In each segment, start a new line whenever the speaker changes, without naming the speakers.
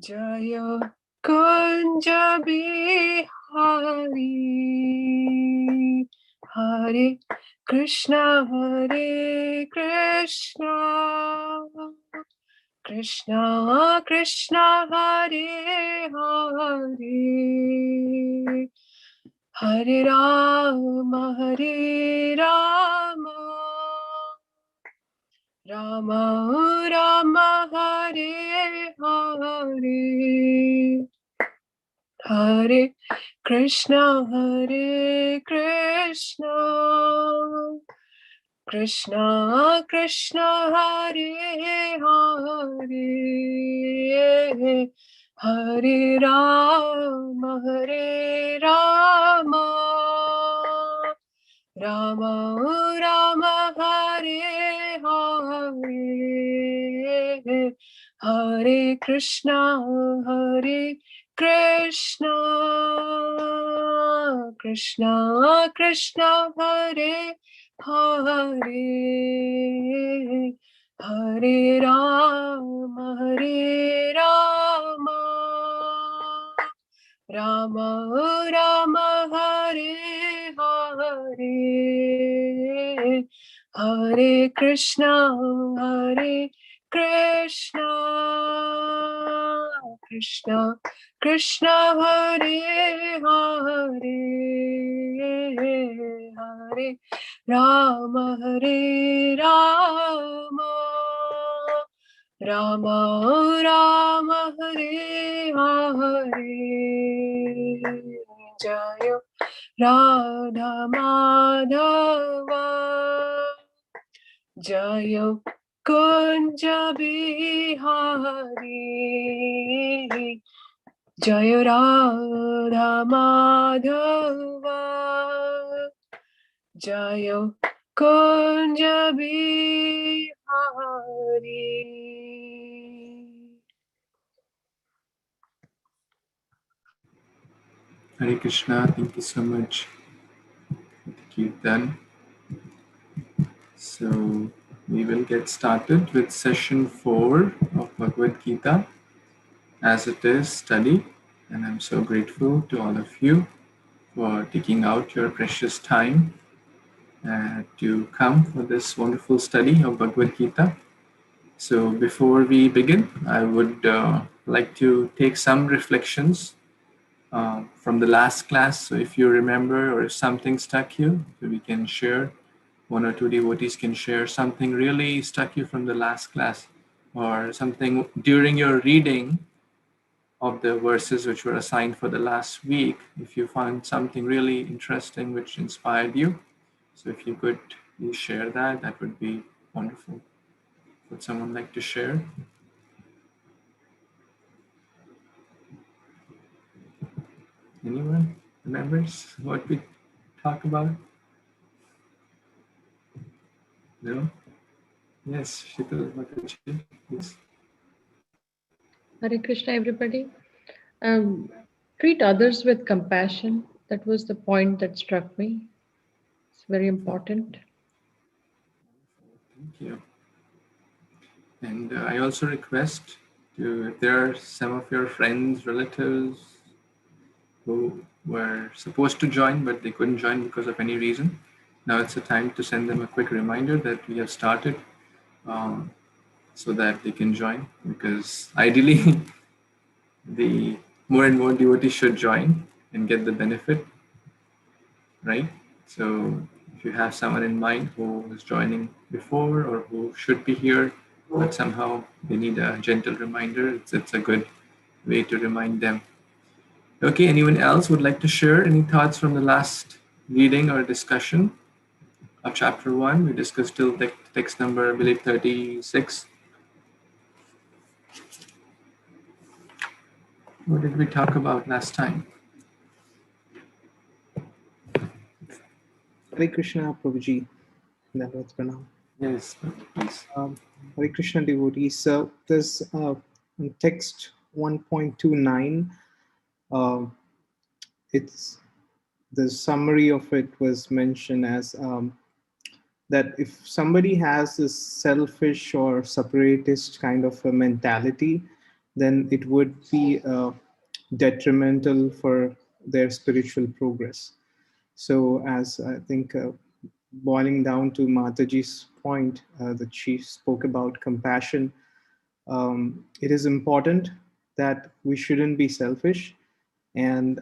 Jaya Kunja Bihari, Hare Krishna, Hare Krishna, Krishna Krishna, Hare Hare, Hare Rama, Hare Rama, Rama Rama, Hare Hare, Hare Krishna, Hare Krishna, Krishna Krishna, Hare Hare, Hare Rama, Hare Rama, Rama Rama, Hare Hare, Hare Krishna, Hare Krishna, Krishna Krishna, Hare Hare, Hare Rama, Hare Rama, Rama Rama, Hare Hare, Hare Krishna, Hare Krishna, Krishna Krishna, Hare Hare, Hare Rama, Hare Rama, Rama Rama, Hare Hare, Jaya Radha Madhava, Jaya Kunja Bihari, Jaya Radha Madhava, Jaya Kunja Bihari.
Hare Krishna, thank you so much for the Kirtan. So we will get started with session 4 of Bhagavad Gita as it is study, and I'm so grateful to all of you for taking out your precious time to come for this wonderful study of Bhagavad Gita. So before we begin, I would like to take some reflections from the last class. So if you remember or if something stuck you, we can share. One or two devotees can share something really stuck you from the last class, or something during your reading of the verses which were assigned for the last week. If you found something really interesting which inspired you, so if you could please share that, that would be wonderful. Would someone like to share? Anyone remembers what we talked about? No? Yes, Shital Mataji, please.
Hare Krishna, everybody. Treat others with compassion. That was the point that struck me. It's very important.
Thank you. And I also request if there are some of your friends, relatives who were supposed to join but they couldn't join because of any reason, now it's the time to send them a quick reminder that we have started, so that they can join, because ideally the more and more devotees should join and get the benefit, right? So if you have someone in mind who is joining before or who should be here, but somehow they need a gentle reminder, it's a good way to remind them. Okay, anyone else would like to share any thoughts from the last reading or discussion of chapter 1? We discussed till text number, I believe, 36. What did we talk about last time?
Hare Krishna, Prabhuji. That was pronounced.
Yes, please.
Hare Krishna devotees. So this in text 1.29, it's the summary of it was mentioned as that if somebody has this selfish or separatist kind of a mentality, then it would be detrimental for their spiritual progress. So, as I think, boiling down to Mataji's point that she spoke about compassion, it is important that we shouldn't be selfish, and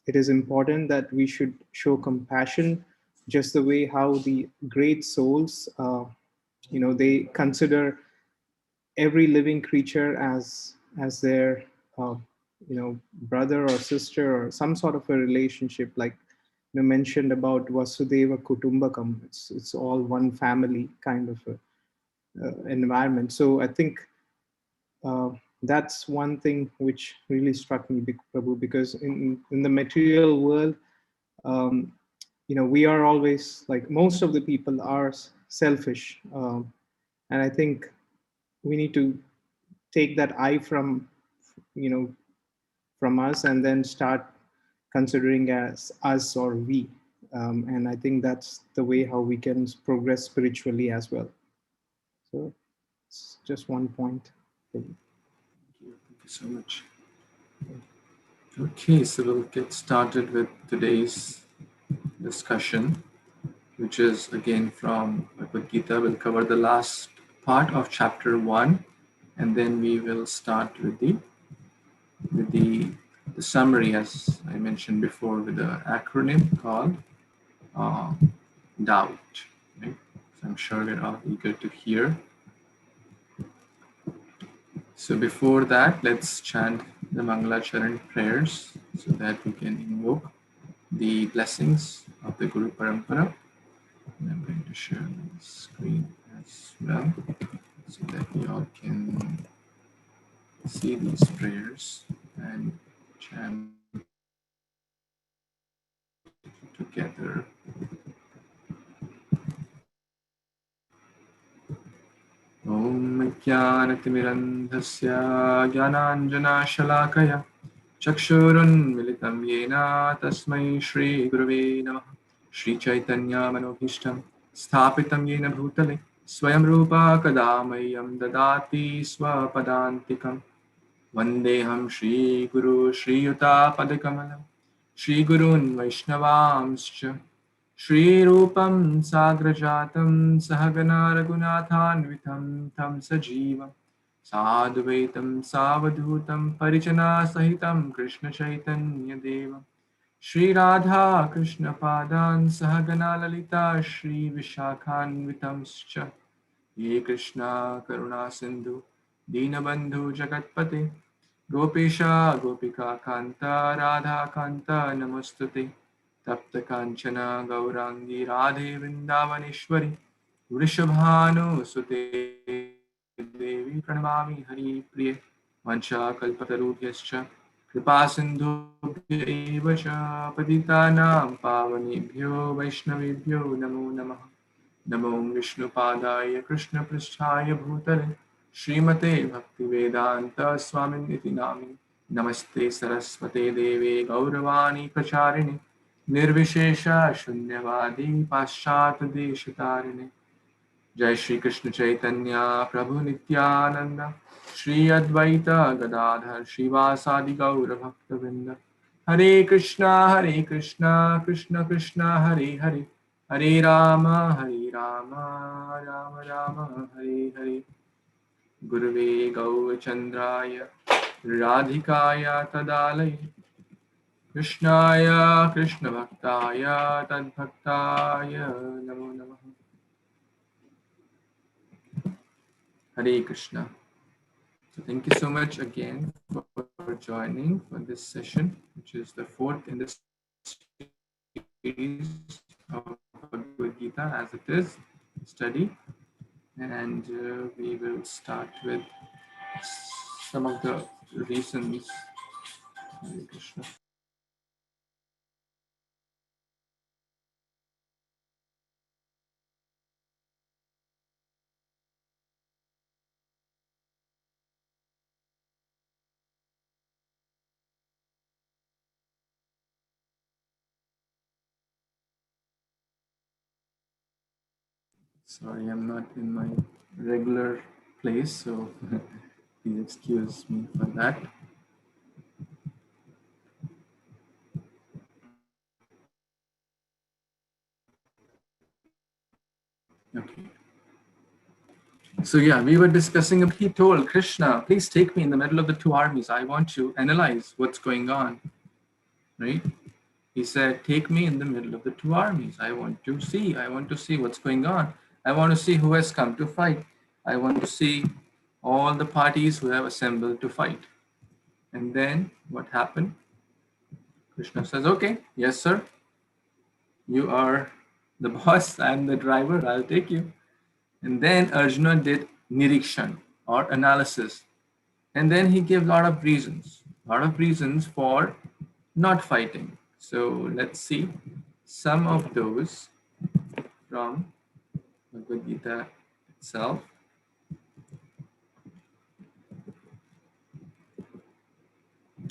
it is important that we should show compassion just the way how the great souls, they consider every living creature as their uh, brother or sister or some sort of a relationship, like mentioned about Vasudeva Kutumbakam. It's all one family kind of a, environment. So I think uh, that's one thing which really struck me, Prabhu, because in the material world, um, we are always, like, most of the people are selfish, and I think we need to take that I you know from us and then start considering as us or we. And I think that's the way how we can progress spiritually as well. So it's just one point.
Thank you so much. Okay, so we'll get started with today's discussion, which is again from Bhagavad Gita. We'll cover the last part of chapter 1, and then we will start with the summary, as I mentioned before, with the acronym called uh, doubt. Right? So I'm sure we're all eager to hear. So before that, let's chant the Mangala Charan prayers so that we can invoke the blessings of the Guru Parampara. And I'm going to share my screen as well so that we all can see these prayers and chant together. ॐ ज्ञानतिमिरन्धस्य ज्ञानाञ्जनाशलाकया चक्षुरुन्मिलितं येन तस्मै श्रीगुरवे नमः। श्रीचैतन्यमनोभीष्टं स्थापितं येन भूतले स्वयं रूपा कदा मह्यं ददाति स्वपदान्तिकम्। वन्देऽहं श्रीगुरो श्रीयुतापदकमलं श्रीगुरून् वैष्णवांश्च श्रीरूपं साग्रजातं सहगना रघुनाथान्वितं तं सजीवं साद्वैतं सावधूतं परिजनासहितं कृष्णचैतन्यदेवं श्रीराधा कृष्णपादान् सहगना ललिता श्रीविशाखान्वितंश्च ये कृष्णा करुणा सिंधु दीनबंधु जगतपते गोपेशा गोपिका कांता राधा कांता नमस्तुते तप्त कांचना गौरांगी राधे वृंदावनेश्वरी वृषभानुसुते देवी प्रणमामि हरिप्रिये वंशाकल्पतरुभ्यश्च कृपा सिन्धुभ्य एव च पतितानां पावनेभ्यो वैष्णवेभ्यो नमो नमः। नमो विष्णुपादाय कृष्णपृष्ठाय भूतले श्रीमते भक्तिवेदांत स्वामिनिति नामिने नमस्ते सरस्वते देवे गौरवाणी प्रचारिणे निर्विशेष शून्यवादी पाश्चात्य देशतारिणे। जय श्री कृष्ण चैतन्य प्रभु नित्यानंद श्री अद्वैत गदाधर श्रीवासादि गौर भक्तवृंद। हरे कृष्णा कृष्ण कृष्ण हरे हरे हरे राम राम राम हरे हरे। गुरुवे गौचन्द्राय राधिकाय तदालये कृष्णाय कृष्णभक्ताय तद्भक्ताय नमो नमः। Hare Krishna. So thank you so much again for joining for this session, which is the fourth in the series of Bhagavad Gita as it is study. And we will start with some of the reasons. Hare Krishna. Sorry, I'm not in my regular place, so please excuse me for that. Okay. So yeah, we were discussing. He told Krishna, "Please take me in the middle of the two armies. I want to analyze what's going on." Right? He said, "Take me in the middle of the two armies. I want to see. I want to see what's going on. I want to see who has come to fight. I want to see all the parties who have assembled to fight." And then what happened? Krishna says, "Okay, yes, sir. You are the boss. I'm the driver. I'll take you." And then Arjuna did nirikshan or analysis. And then he gave a lot of reasons for not fighting. So let's see some of those from Bhagavad Gita itself.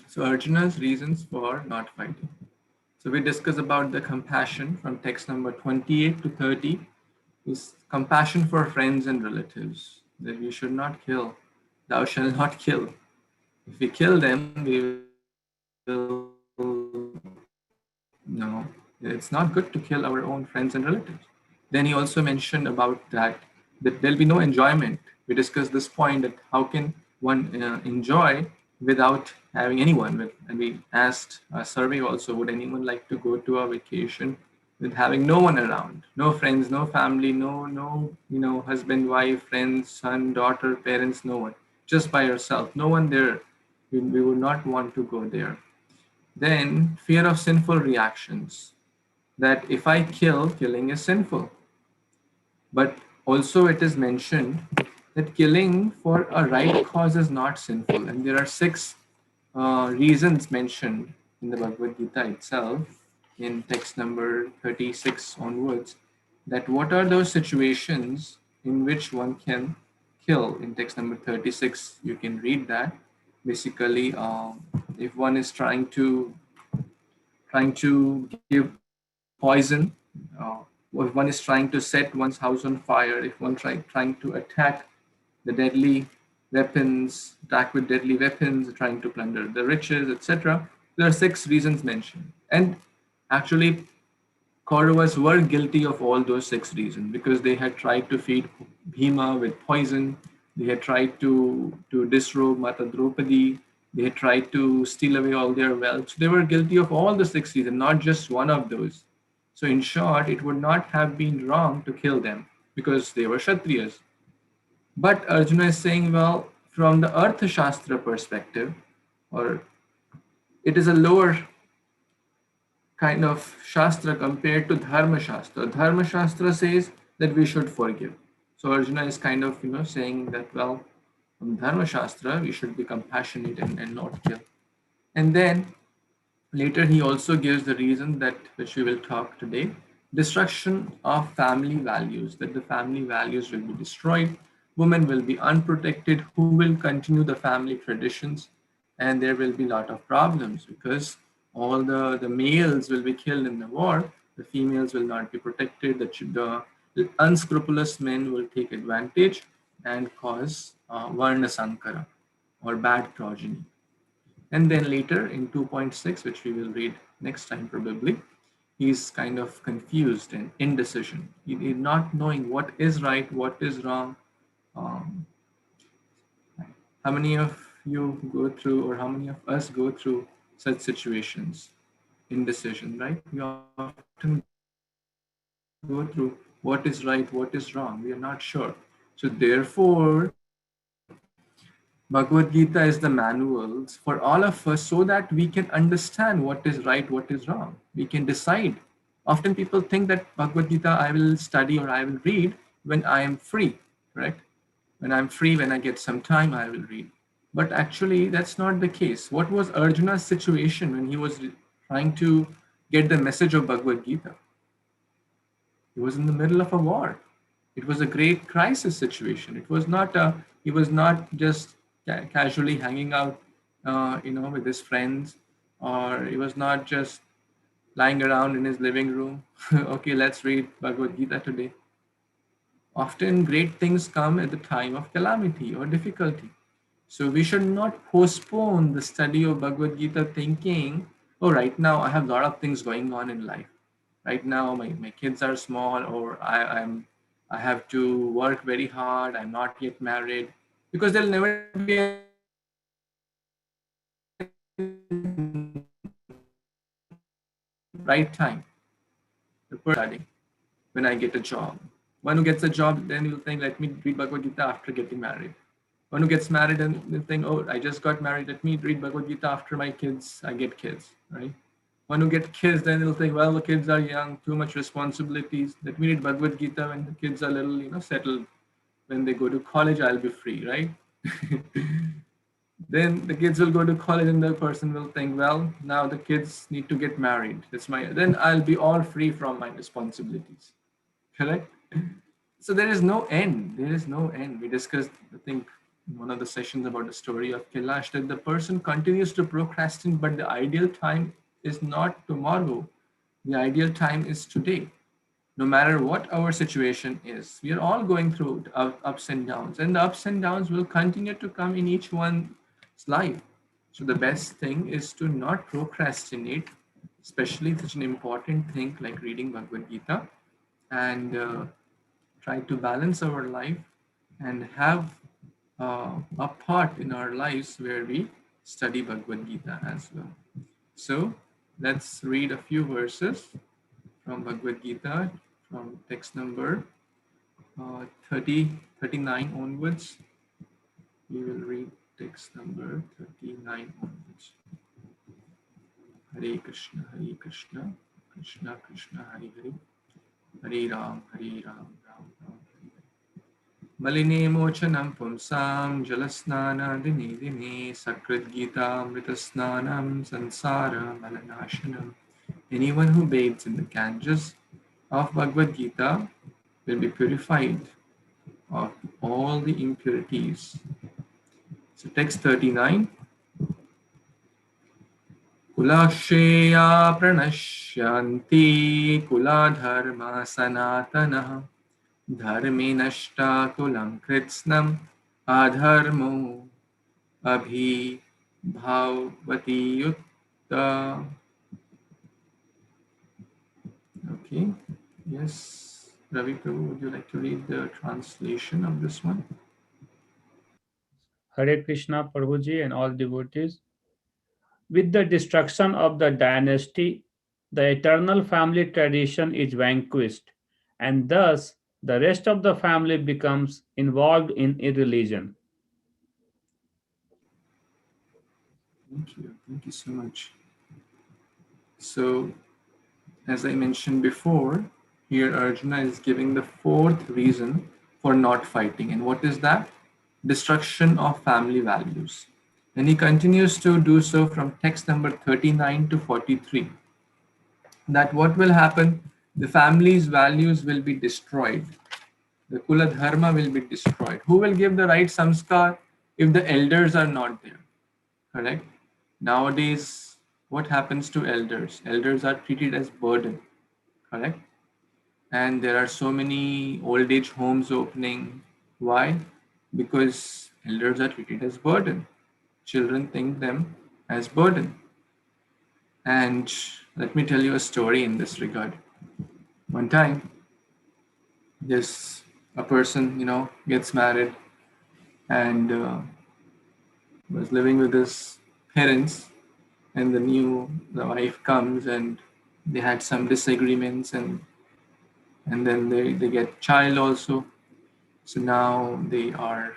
So Arjuna's reasons for not fighting. So we discuss about the compassion from text number 28 to 30 is compassion for friends and relatives, that we should not kill. Thou shalt not kill. If we kill them, we will, no, it's not good to kill our own friends and relatives. Then he also mentioned about that there'll be no enjoyment. We discussed this point that how can one enjoy without having anyone with, and we asked a survey also, would anyone like to go to a vacation with having no one around, no friends, no family, no husband, wife, friends, son, daughter, parents, no one, just by yourself, no one there. We would not want to go there. Then fear of sinful reactions, that if I kill, killing is sinful. But also it is mentioned that killing for a right cause is not sinful. And there are six reasons mentioned in the Bhagavad Gita itself, in text number 36 onwards, that what are those situations in which one can kill. In text number 36, you can read that. Basically, if one is trying to give poison, if one is trying to set one's house on fire, if one trying to attack the deadly weapons, attack with deadly weapons, trying to plunder the riches, etc. There are six reasons mentioned. And actually, Kauravas were guilty of all those six reasons because they had tried to feed Bhima with poison. They had tried to disrobe Mata Draupadi. They had tried to steal away all their wealth. So they were guilty of all the six reasons, not just one of those. So in short, it would not have been wrong to kill them because they were Kshatriyas. But Arjuna is saying, well, from the Artha Shastra perspective, or it is a lower kind of Shastra compared to Dharma Shastra. Dharma Shastra says that we should forgive. So Arjuna is kind of, saying that, well, from Dharma Shastra, we should be compassionate and not kill. And then later he also gives the reason that which we will talk today, destruction of family values, that the family values will be destroyed, women will be unprotected, who will continue the family traditions, and there will be a lot of problems because all the males will be killed in the war, the females will not be protected, the unscrupulous men will take advantage and cause Varna Sankara or bad progeny. And then later in 2.6, which we will read next time probably, he's kind of confused and indecision. He is not knowing what is right, what is wrong. Um, how many of you go through, or how many of us go through such situations? Indecision, right? We often go through what is right, what is wrong. We are not sure. So therefore, Bhagavad Gita is the manuals for all of us so that we can understand what is right, what is wrong. We can decide. Often people think that Bhagavad Gita I will study or I will read when I am free, correct? When I'm free, when I get some time, I will read. But actually, that's not the case. What was Arjuna's situation when he was trying to get the message of Bhagavad Gita? He was in the middle of a war. It was a great crisis situation. He was not just casually hanging out, with his friends, or he was not just lying around in his living room. Okay, let's read Bhagavad Gita today. Often great things come at the time of calamity or difficulty. So we should not postpone the study of Bhagavad Gita thinking, oh, right now I have a lot of things going on in life. Right now my kids are small, or I have to work very hard, I'm not yet married, because there'll never be any right time to put studying when I get a job. One who gets a job, then you'll think, let me read Bhagavad Gita after getting married. One who gets married and they'll think, oh, I just got married, let me read Bhagavad Gita after my kids, I get kids, right? One who get kids, then they'll think, well, the kids are young, too much responsibilities. Let me read Bhagavad Gita when the kids are little, settled. When they go to college, I'll be free, right? Then the kids will go to college and the person will think, well, now the kids need to get married. Then I'll be all free from my responsibilities. Correct? So there is no end. There is no end. We discussed, I think, in one of the sessions about the story of Kailash, that the person continues to procrastinate, but the ideal time is not tomorrow. The ideal time is today. No matter what our situation is, we are all going through ups and downs, and the ups and downs will continue to come in each one's life. So the best thing is to not procrastinate, especially such an important thing like reading Bhagavad Gita, and try to balance our life and have a part in our lives where we study Bhagavad Gita as well. So let's read a few verses from Bhagavad Gita from text number 39 onwards. We will read text number 39 onwards. Hare Krishna, Krishna Krishna, Hare Hare, Hare Ram, Ram Ram. Maline mochanam pumsam jalasnana dine dine sakrit gita amritasnanam sansara malanashanam. Anyone who bathes in the Ganges of Bhagavad Gita will be purified of all the impurities. So text 39. Kulasheya pranashyanti kuladharma sanatana dharme nashta kulam kritsnam adharmo abhi bhavati yutta. Okay, yes, Ravi Prabhu, would you like to read the translation of this one?
Hare Krishna Prabhuji and all devotees. With the destruction of the dynasty, the eternal family tradition is vanquished, and thus the rest of the family becomes involved in irreligion.
Thank you so much. So, as I mentioned before, here Arjuna is giving the fourth reason for not fighting. And what is that? Destruction of family values. And he continues to do so from text number 39 to 43. That what will happen? The family's values will be destroyed. The Kula Dharma will be destroyed. Who will give the right samskar if the elders are not there? Correct? Nowadays, what happens to elders? Elders are treated as burden. Correct? And there are so many old age homes opening. Why? Because elders are treated as burden. Children think them as burden. And let me tell you a story in this regard. One time, a person, gets married and was living with his parents, and the wife comes and they had some disagreements, and then they get child also. So now they are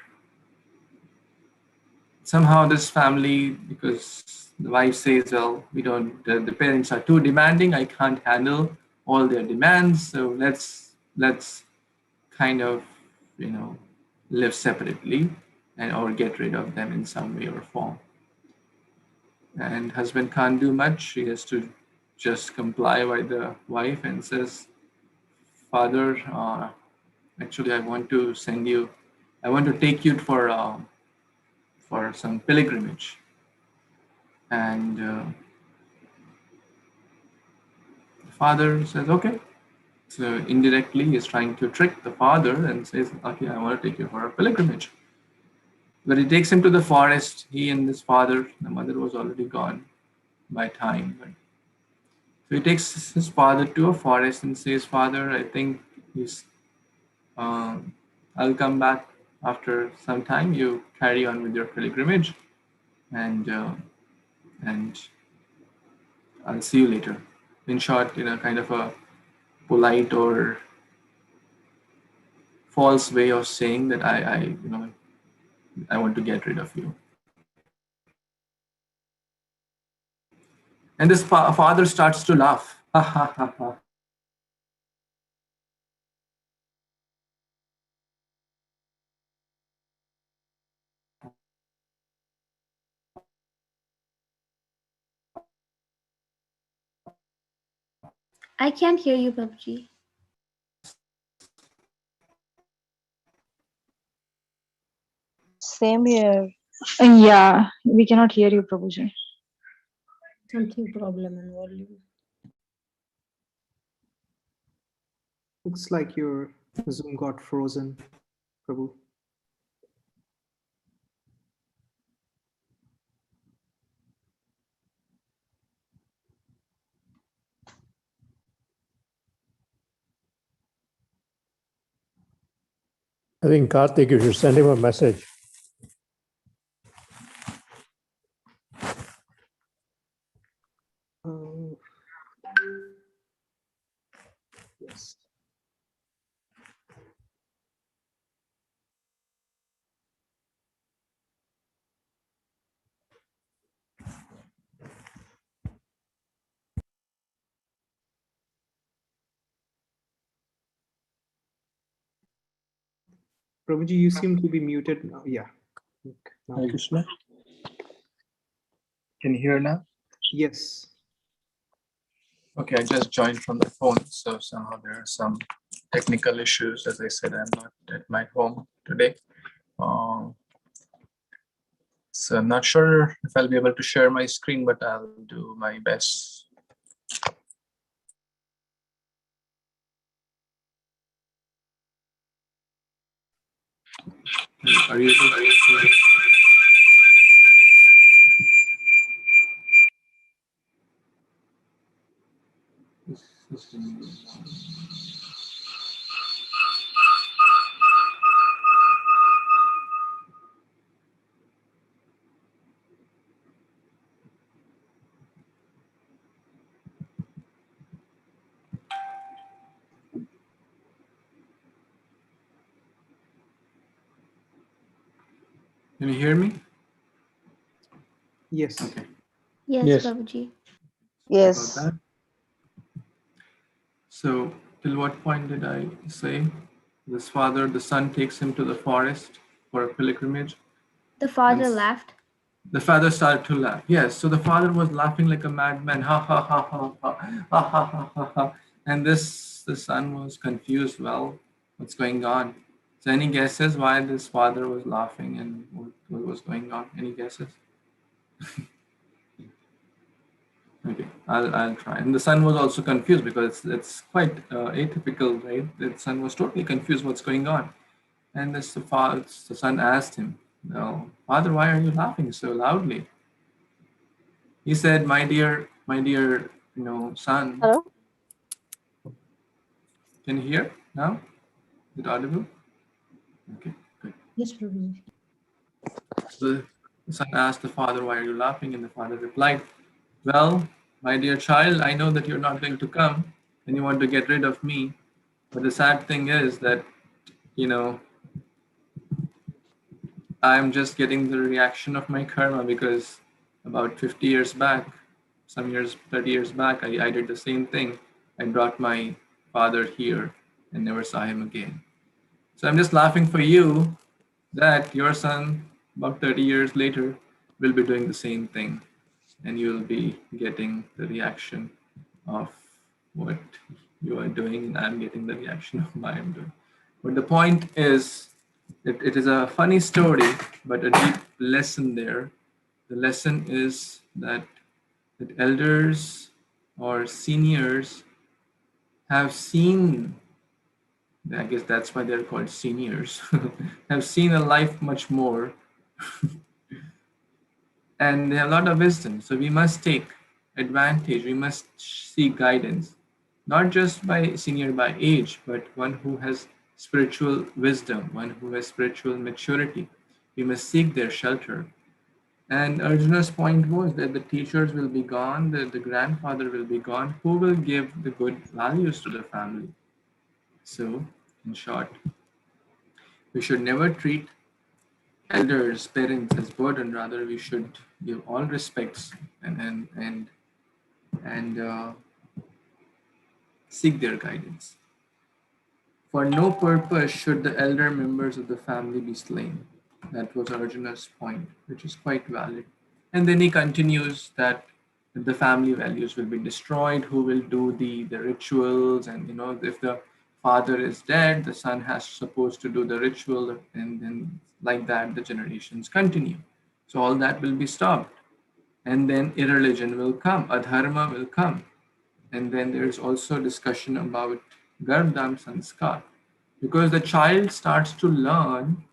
somehow this family, because the wife says, well, we don't, the parents are too demanding, I can't handle all their demands, so let's kind of live separately and or get rid of them in some way or form. And husband can't do much. He has to just comply with the wife and says, father, actually I want to take you for some pilgrimage. And the father says, okay. So indirectly he's trying to trick the father and says, okay, I want to take you for a pilgrimage. But he takes him to the forest. He and his father, the mother was already gone by time. So he takes his father to a forest and says, "Father, I think he's. I'll come back after some time. You carry on with your pilgrimage, and I'll see you later." In short, in a kind of a polite or false way of saying that I want to get rid of you. And this father starts to laugh. Ha ha ha ha.
I can't hear you, Babuji.
Same here.
Yeah, we cannot hear you, Prabhuji.
Something problem in volume.
Looks like your Zoom got frozen, Prabhu.
I think Karthik, you should send him a message.
Yes. Prabhuji, you seem to be muted now. Yeah. Now.
Hare Krishna. Can you hear now?
Yes.
Okay, I just joined from the phone, so somehow there are some technical issues. As I said, I'm not at my home today. So I'm not sure if I'll be able to share my screen, but I'll do my best. Are you able to see? Can you hear me?
Yes.
Okay.
Yes,
Yes.
Babuji.
Yes.
About that. So, till what point did I say? This father, the son takes him to the forest for a pilgrimage.
The father
And
laughed.
the father started to laugh. Yes, so the father was laughing like a madman. Ha ha ha ha ha ha ha ha ha ha. And the son was confused. Well, what's going on? So, any guesses why this father was laughing and what was going on? Any guesses? Okay, I'll try. And the son was also confused because it's quite atypical, right? The son was totally confused what's going on. And the son asked him, "No, father, why are you laughing so loudly?" He said, my dear, son."
Hello?
Can you hear now? Is it audible? Okay, good.
Yes, Prabhuji.
So the son asked the father, "Why are you laughing?" And the father replied, "Well, my dear child, I know that you're not going to come and you want to get rid of me. But the sad thing is that, you know, I'm just getting the reaction of my karma because about 50 years back, 30 years back, I did the same thing. I brought my father here and never saw him again. So I'm just laughing for you that your son, about 30 years later, will be doing the same thing. And you'll be getting the reaction of what you are doing, and I'm getting the reaction of what I'm doing. But the point is, it is a funny story, but a deep lesson there. The lesson is that elders or seniors have seen, I guess that's why they're called seniors, have seen a life much more And they have a lot of wisdom. So we must take advantage, we must seek guidance, not just by senior by age, but one who has spiritual wisdom, one who has spiritual maturity. We must seek their shelter. And Arjuna's point was that the teachers will be gone, the grandfather will be gone. Who will give the good values to the family? So, in short, we should never treat elders, parents as burden. Rather, we should give all respects and seek their guidance. For no purpose should the elder members of the family be slain. That was Arjuna's point, which is quite valid. And then he continues that the family values will be destroyed. Who will do the rituals? And if the father is dead, the son has supposed to do the ritual, and then like that the generations continue. So all that will be stopped. And then irreligion will come, adharma will come. And then there's also discussion about Garbdam Sanskar, because the child starts to learn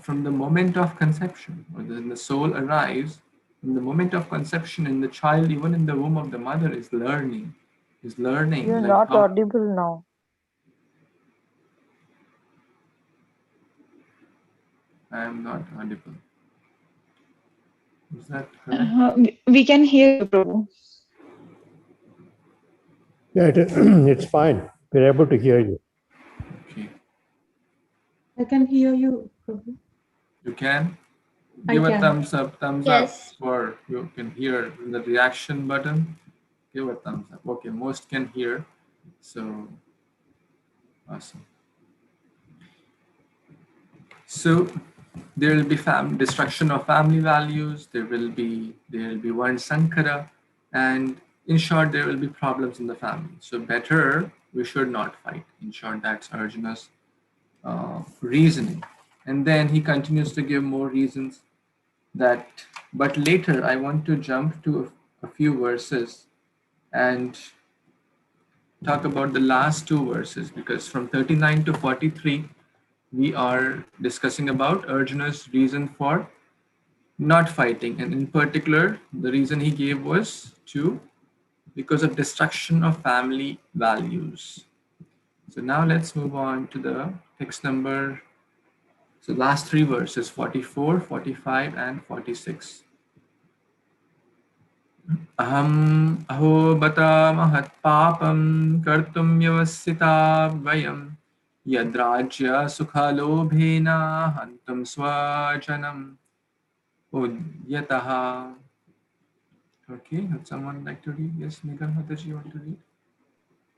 from the moment of conception, or when the soul arrives, from the moment of conception in the child, even in the womb of the mother, is learning
You're
like
not
how.
audible now.
I am not audible. Is that correct?
We can hear you, Prabhu.
Yeah, it's fine. We're able to hear you.
Okay.
I can hear you, Prabhu.
You can
I
give a
can.
thumbs up,
Yes.
or you can hear the reaction button. Give a thumbs up. Okay, most can hear. So awesome. So there will be destruction of family values. There will be one Sankara, and in short, there will be problems in the family. So better we should not fight. In short, that's Arjuna's reasoning, and then he continues to give more reasons that. But later, I want to jump to a few verses and talk about the last two verses, because from 39 to 43 we are discussing about Arjuna's reason for not fighting, and in particular the reason he gave was because of destruction of family values. So now let's move on to the text number, so last three verses, 44, 45 and 46. Aham aho bata mahat papam kartum vyavasita vayam yadrajya sukhalobhena hantam swajanam udyataha. Okay, would someone like to read? Yes, Nigam Mataji, you want to read?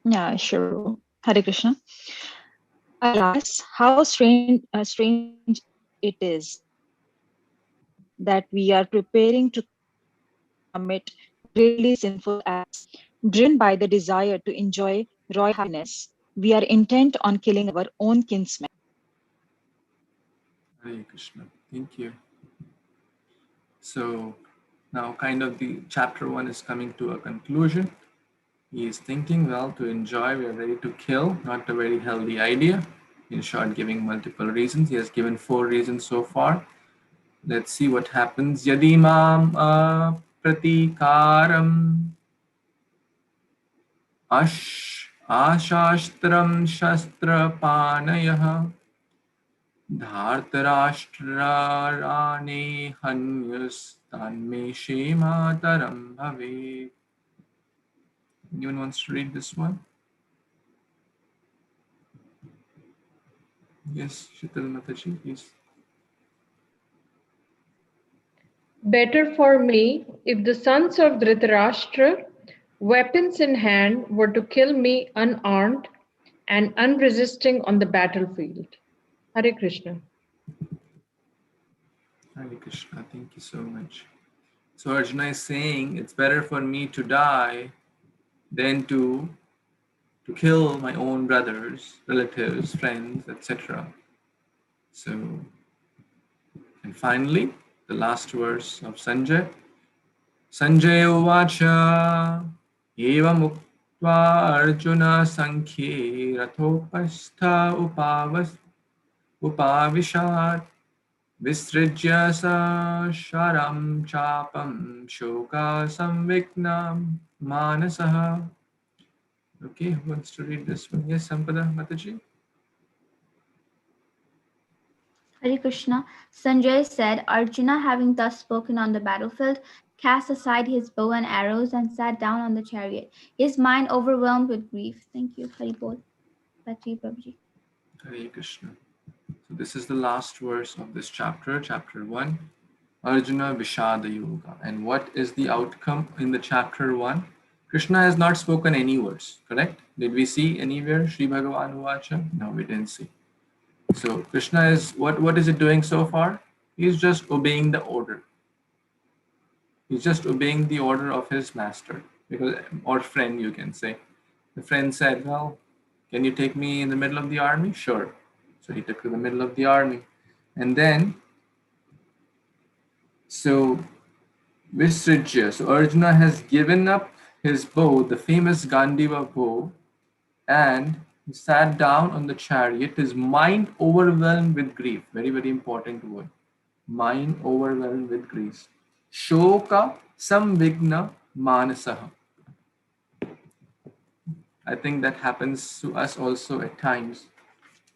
Yeah, sure, Prabhu. Hare Krishna. Alas, how strange it is that we are preparing to commit gravely sinful acts, driven by the desire to enjoy royal happiness. We are intent on killing our own kinsmen.
Hare Krishna. Thank you. So now kind of the chapter 1 is coming to a conclusion. He is thinking, well, to enjoy, we are ready to kill, not a very healthy idea. In short, giving multiple reasons. He has given 4 reasons so far. Let's see what happens. Yadi mam pratikaram ashastram shastra panayah धार्तराष्ट्राणे हन्यस्तान्मे क्षेमातरं भवेत्. Anyone wants to read this one? Yes, Shital Mataji, please.
Better for me if the sons of Dhritarashtra, weapons in hand, were to kill me unarmed and unresisting on the battlefield. Hare Krishna.
Hare Krishna, thank you so much. So Arjuna is saying it's better for me to die than to kill my own brothers, relatives, friends, etc. So, and finally, the last verse of Sanjay. Sanjay Uvacha Evamuktva Arjuna Sankhye Rathopastha Upavishat Visrijya sa sharam chapam shoka samvignam manasaha. Okay, who wants to read this one? Yes, Sampada Mataji.
Hare Krishna. Sanjay said, Arjuna, having thus spoken on the battlefield, cast aside his bow and arrows and sat down on the chariot, his mind overwhelmed with grief. Thank you. Hari Bol. Back to you, Prabhuji.
Hare Krishna. So this is the last verse of this chapter, chapter 1, Arjuna Vishada Yoga. And what is the outcome in the chapter 1? Krishna has not spoken any words, correct? Did we see anywhere Sri Bhagavan Uvacha? No, we didn't see. So Krishna is, what is it doing so far? He's just obeying the order. He's just obeying the order of his master, because, or friend, you can say. The friend said, well, can you take me in the middle of the army? Sure. So he took to the middle of the army. And then, so Visrijya, so Arjuna has given up his bow, the famous Gandiva bow, and he sat down on the chariot, his mind overwhelmed with grief. Very, very important word. Mind overwhelmed with grief. Shoka samvigna manasaha. I think that happens to us also at times,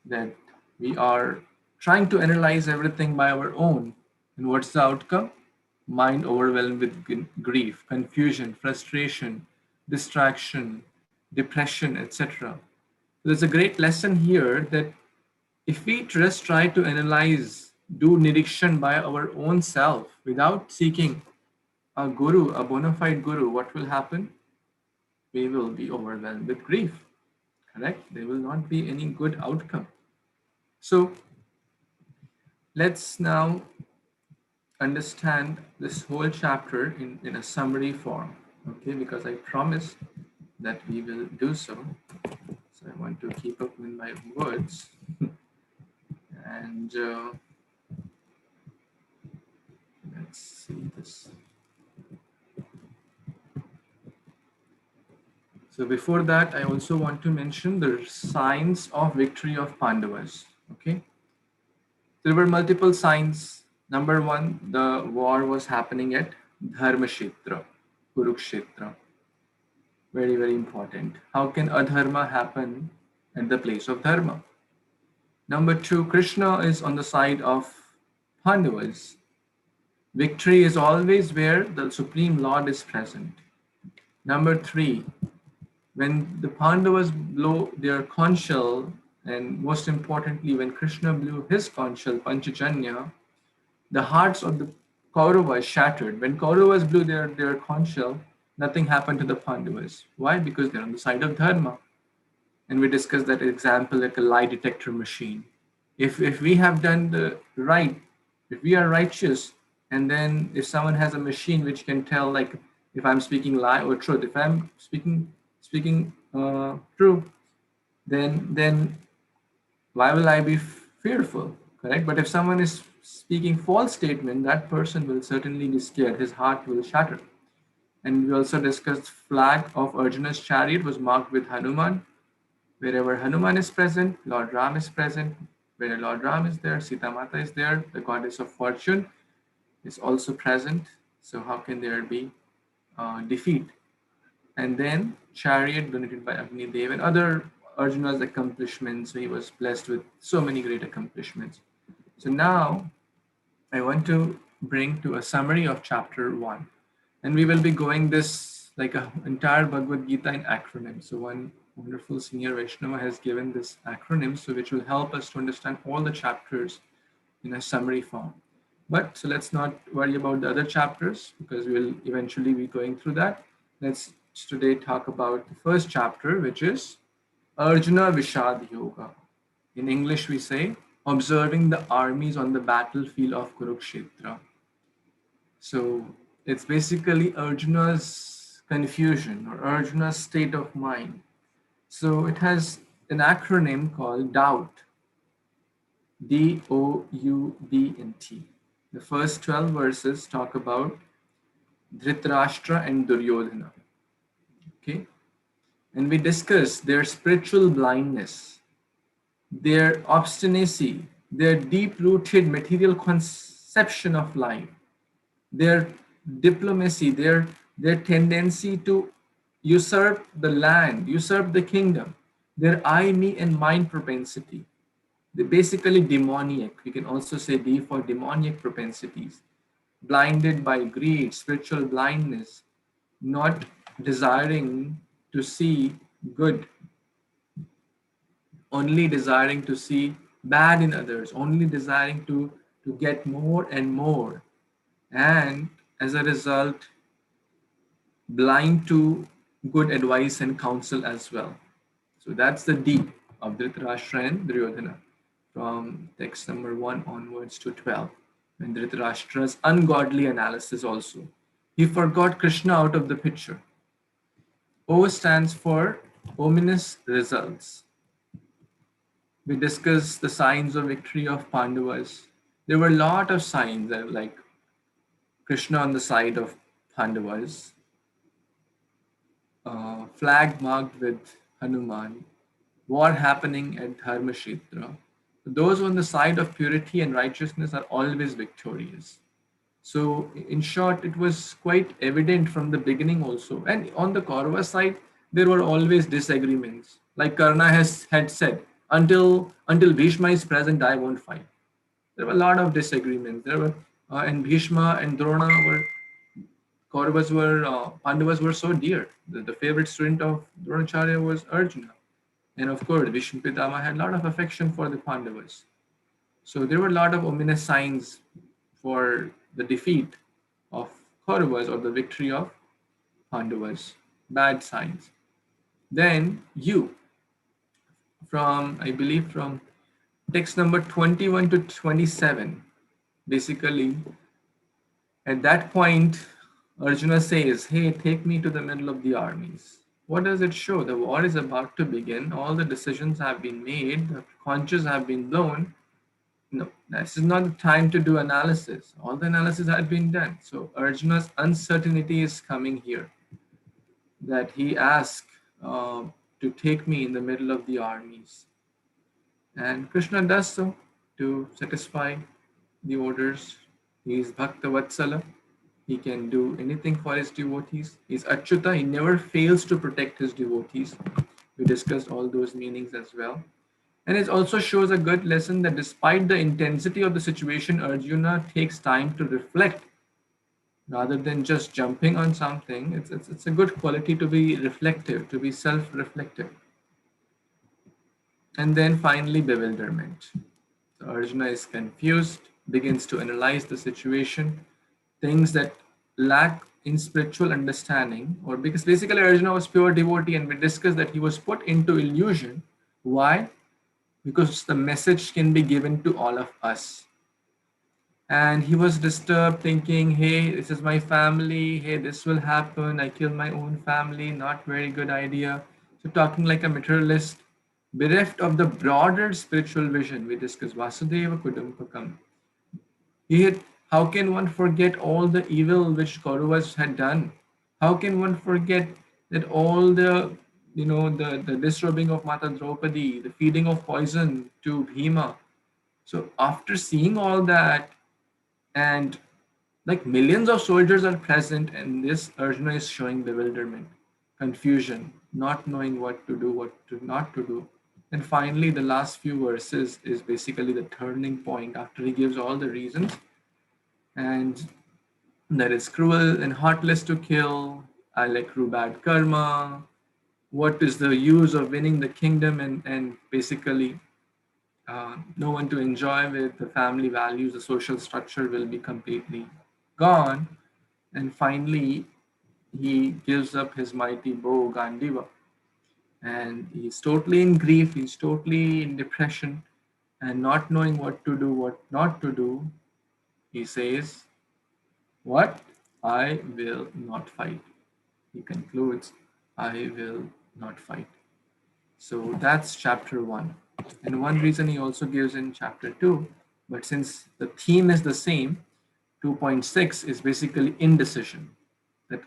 that we are trying to analyze everything by our own. And what's the outcome? Mind overwhelmed with grief, confusion, frustration, distraction, depression, etc. There's a great lesson here that if we just try to analyze, do nirikshan by our own self without seeking a guru, a bona fide guru, what will happen? We will be overwhelmed with grief. Correct? There will not be any good outcome. So let's now understand this whole chapter in a summary form, okay? Because I promised that we will do so. So I want to keep up with my words. And let's see this. So before that, I also want to mention the signs of victory of Pandavas, okay? There were multiple signs. Number one, the war was happening at Dharmashetra, Kurukshetra. Very, very important. How can adharma happen at the place of dharma? Number two, Krishna is on the side of Pandavas. Victory is always where the Supreme Lord is present. Number three, when the Pandavas blow their conch shell, and most importantly, when Krishna blew his conch shell, Panchajanya, the hearts of the Kauravas shattered. When Kauravas blew their conch shell, nothing happened to the Pandavas. Why? Because they're on the side of Dharma. And we discussed that example like a lie detector machine. If we have done the right, if we are righteous, and then if someone has a machine which can tell, like, if I'm speaking lie or truth, if I'm speaking true, then why will I be fearful? Correct? But if someone is speaking false statement, that person will certainly be scared. His heart will shatter. And we also discussed flag of Arjuna's chariot was marked with Hanuman. Wherever Hanuman is present, Lord Ram is present. Where Lord Ram is there, Sita Mata is there. The goddess of fortune is also present. So how can there be defeat? And then chariot donated by Agni Dev and other Arjuna's accomplishments. So he was blessed with so many great accomplishments. So now I want to bring to a summary of chapter 1. And we will be going this like an entire Bhagavad Gita in acronym. So one wonderful senior Vaishnava has given this acronym, so which will help us to understand all the chapters in a summary form. But so let's not worry about the other chapters because we will eventually be going through that. Let's today talk about the first chapter, which is Arjuna Vishad Yoga. In English, we say observing the armies on the battlefield of Kurukshetra. So it's basically Arjuna's confusion or Arjuna's state of mind. So it has an acronym called DOUBT, D-O-U-B-T. The first 12 verses talk about Dhritarashtra and Duryodhana. Okay, and we discuss their spiritual blindness, their obstinacy their deep-rooted material conception of life, their diplomacy, their tendency to usurp the land, usurp the kingdom, their I, me, and mine propensity. They're basically demoniac. We can also say D for demoniac propensities, blinded by greed, spiritual blindness, not desiring to see good, only desiring to see bad in others, only desiring to get more and more. And as a result, blind to good advice and counsel as well. So that's the D of Dhritarashtra and Duryodhana from text number 1 onwards to 12. And Dhritarashtra's ungodly analysis also. He forgot Krishna out of the picture. O stands for ominous results. We discussed the signs of victory of Pandavas. There were a lot of signs that like Krishna on the side of Pandavas, flag marked with Hanuman, war happening at Dharmashetra. Those on the side of purity and righteousness are always victorious. So, in short, it was quite evident from the beginning also. And on the Kaurava side, there were always disagreements. Like Karna had said, until Bhishma is present, I won't fight. There were a lot of disagreements. There were, and Bhishma and Drona were Kauravas were Pandavas were so dear. The favorite student of Dronacharya was Arjuna, and of course, Vishnu Pitama had a lot of affection for the Pandavas. So there were a lot of ominous signs for the defeat of Kauravas or the victory of Pandavas. Bad signs. Then you, from I believe from text number 21 to 27, basically at that point, Arjuna says, hey, take me to the middle of the armies. What does it show? The war is about to begin. All the decisions have been made. The conches have been blown. No, this is not the time to do analysis. All the analysis had been done. So Arjuna's uncertainty is coming here. That he asked to take me in the middle of the armies. And Krishna does so to satisfy the orders. He is Bhakta Vatsala. He can do anything for his devotees. He's Achyuta. He never fails to protect his devotees. We discussed all those meanings as well. And it also shows a good lesson that despite the intensity of the situation, Arjuna takes time to reflect rather than just jumping on something. It's a good quality to be reflective, to be self-reflective. And then finally, bewilderment. So Arjuna is confused, begins to analyze the situation, things that lack in spiritual understanding, or because basically Arjuna was pure devotee, and we discussed that he was put into illusion. Why? Because the message can be given to all of us. And he was disturbed thinking, hey, this is my family, hey, this will happen, I killed my own family, not very good idea. So talking like a materialist, bereft of the broader spiritual vision. We discussed Vasudeva Kudumpakam. Yet, how can one forget all the evil which Kauravas had done? How can one forget that all the, the disrobing of Mata Draupadi, the feeding of poison to Bhima? So after seeing all that, and like millions of soldiers are present, and this Arjuna is showing bewilderment, confusion, not knowing what to do, what to not to do. And finally, the last few verses is basically the turning point after he gives all the reasons, and that is cruel and heartless to kill, I accrue bad karma, what is the use of winning the kingdom and basically no one to enjoy with, the family values, the social structure will be completely gone. And finally, he gives up his mighty bow, Gandiva, and he's totally in grief, he's totally in depression, and not knowing what to do, what not to do. He says, what? I will not fight. He concludes, I will not fight. So that's chapter 1. And one reason he also gives in chapter 2, but since the theme is the same, 2.6 is basically indecision. That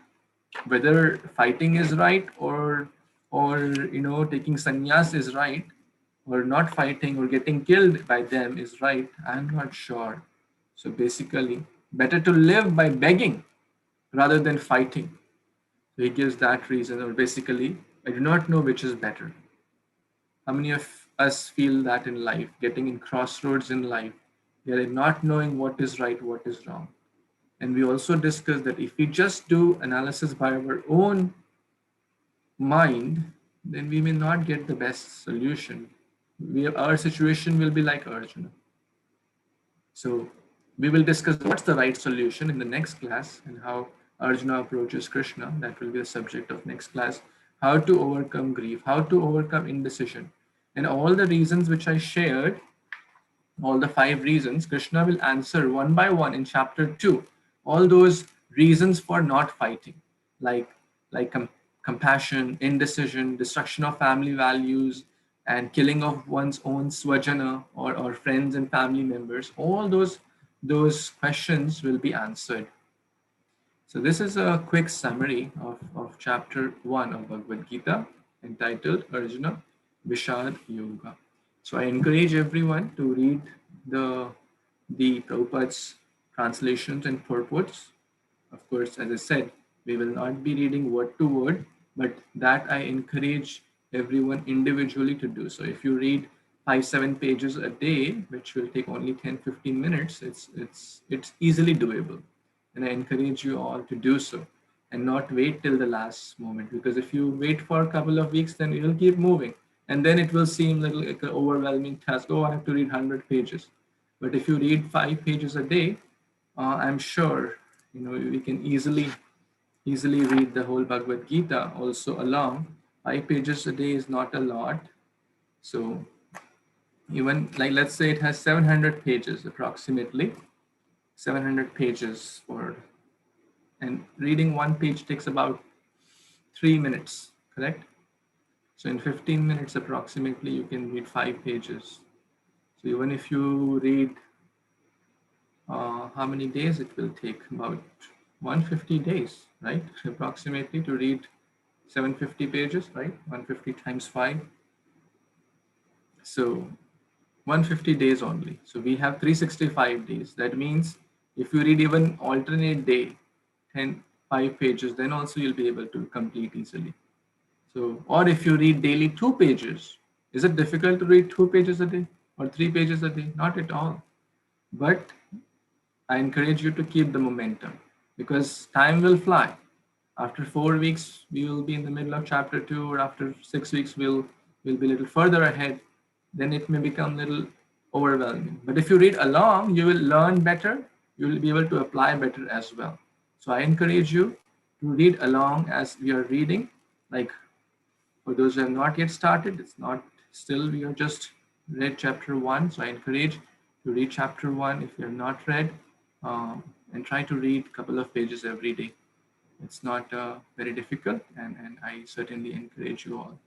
whether fighting is right or taking sannyas is right, or not fighting or getting killed by them is right, I'm not sure. So basically, better to live by begging rather than fighting. So he gives that reason, or basically, I do not know which is better. How many of us feel that in life, getting in crossroads in life, we are not knowing what is right, what is wrong. And we also discussed that if we just do analysis by our own mind, then we may not get the best solution. Our situation will be like Arjuna. So we will discuss what's the right solution in the next class and how Arjuna approaches Krishna. That will be the subject of next class. How to overcome grief, how to overcome indecision. And all the reasons which I shared, all the 5 reasons, Krishna will answer one by one in chapter 2. All those reasons for not fighting, like compassion, indecision, destruction of family values, and killing of one's own swajana, or friends and family members. All those questions will be answered. So this is a quick summary of chapter 1 of Bhagavad Gita, entitled Arjuna Vishad Yoga. So I encourage everyone to read the Prabhupada's translations and purports. Of course, as I said, we will not be reading word to word, but that I encourage everyone individually to do. So if you read 5-7 pages a day, which will take only 10-15 minutes, it's easily doable. And I encourage you all to do so and not wait till the last moment, because if you wait for a couple of weeks, then you'll keep moving. And then it will seem like an overwhelming task. Oh, I have to read 100 pages. But if you read 5 pages a day, I'm sure we can easily read the whole Bhagavad Gita also along. 5 pages a day is not a lot. So even like, let's say it has 700 pages approximately, 700 pages and reading one page takes about 3 minutes, correct? So in 15 minutes approximately, you can read 5 pages. So even if you read, how many days it will take? About 150 days, right? Approximately, to read 750 pages, right? 150 times 5. So 150 days only. So we have 365 days. That means if you read even alternate day, 5 pages, then also you'll be able to complete easily. So, or if you read daily 2 pages, is it difficult to read 2 pages a day or 3 pages a day? Not at all. But I encourage you to keep the momentum, because time will fly. After 4 weeks, we will be in the middle of chapter 2, or after 6 weeks, we'll be a little further ahead. Then it may become a little overwhelming. But if you read along, you will learn better. You will be able to apply better as well. So I encourage you to read along as we are reading. Like, for those who have not yet started, it's not still, we have just read chapter 1. So I encourage to read chapter 1 if you have not read, and try to read a couple of pages every day. It's not very difficult, and I certainly encourage you all.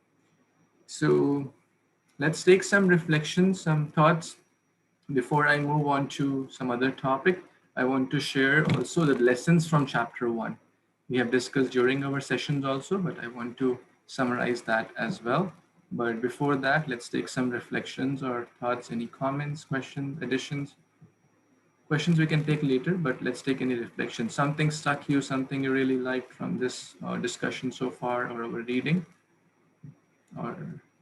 So let's take some reflections, some thoughts. Before I move on to some other topic, I want to share also the lessons from chapter 1. We have discussed during our sessions also, but I want to summarize that as well. But before that, let's take some reflections or thoughts, any comments, questions, additions. Questions we can take later, but let's take any reflection. Something stuck you, something you really liked from this discussion so far, or our reading, or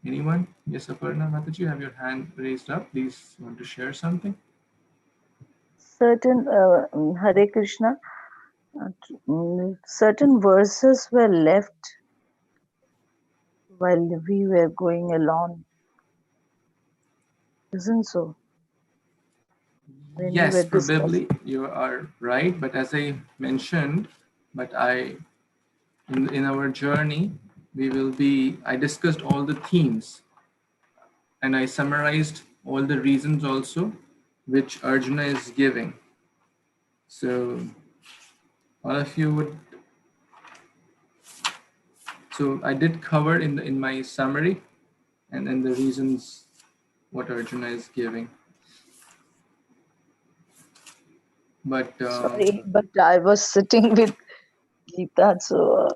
anyone? Yes, Aparna Mataji, you have your hand raised up. Please want to share something?
Hare Krishna, certain verses were left while we were going along, isn't so? When we were
Yes, probably
discussing.
you are right. But as I mentioned, in our journey, I discussed all the themes, and I summarized all the reasons also which Arjuna is giving. So all of you would, so I did cover in my summary, and then the reasons what Arjuna is giving. But
Sorry, but I was sitting with Gita, so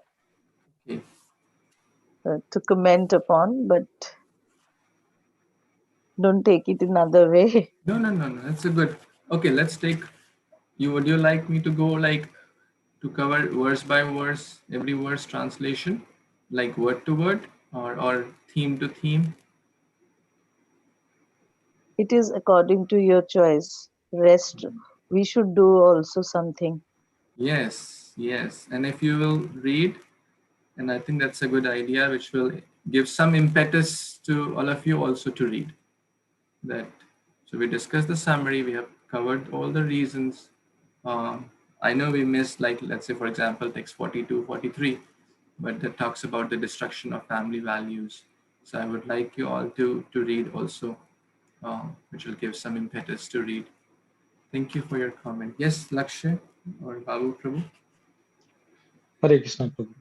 okay.
to comment upon, but Don't take it another way.
No. That's a good. Okay, let's take you. Would you like me to go like to cover verse by verse, every verse translation, like word to word, or theme to theme?
It is according to your choice. Rest, we should do also something.
Yes. And if you will read, and I think that's a good idea, which will give some impetus to all of you also to read that. So we discussed the summary, we have covered all the reasons. Um, I know we missed, like, let's say, for example, text 42, 43, but that talks about the destruction of family values. So I would like you all to read also, which will give some impetus to read. Thank you for your comment. Yes, Lakshay or Babu Prabhu?
Hare Krishna, Prabhu.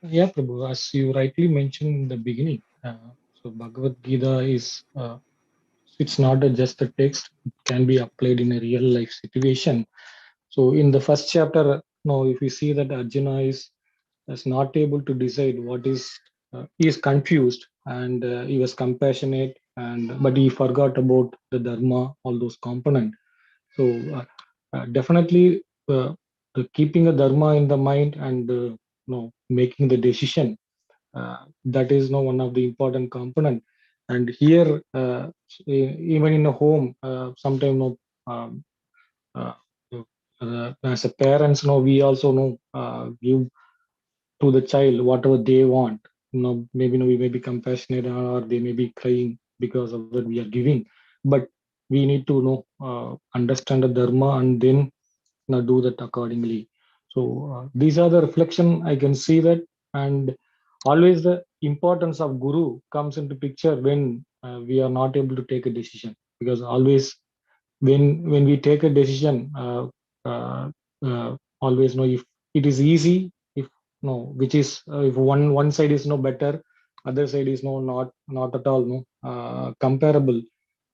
Yeah, Prabhu, as you rightly mentioned in the beginning, so Bhagavad Gita is, it's not just a text, it can be applied in a real life situation. So in the first chapter, now if we see that Arjuna is not able to decide what is, he is confused and he was compassionate, but he forgot about the dharma, all those components. So definitely keeping a dharma in the mind and making the decision, that is one of the important component. And here even in a home, sometimes um, uh, as a parents, we also give to the child whatever they want. Maybe we may be compassionate, or they may be crying because of that we are giving, but we need to understand the dharma and then do that accordingly. So these are the reflection I can see that. And always the importance of guru comes into picture when we are not able to take a decision, because always when we take a decision, uh, always know if it is easy, if no which is if one side is no better, other side is no not at all comparable,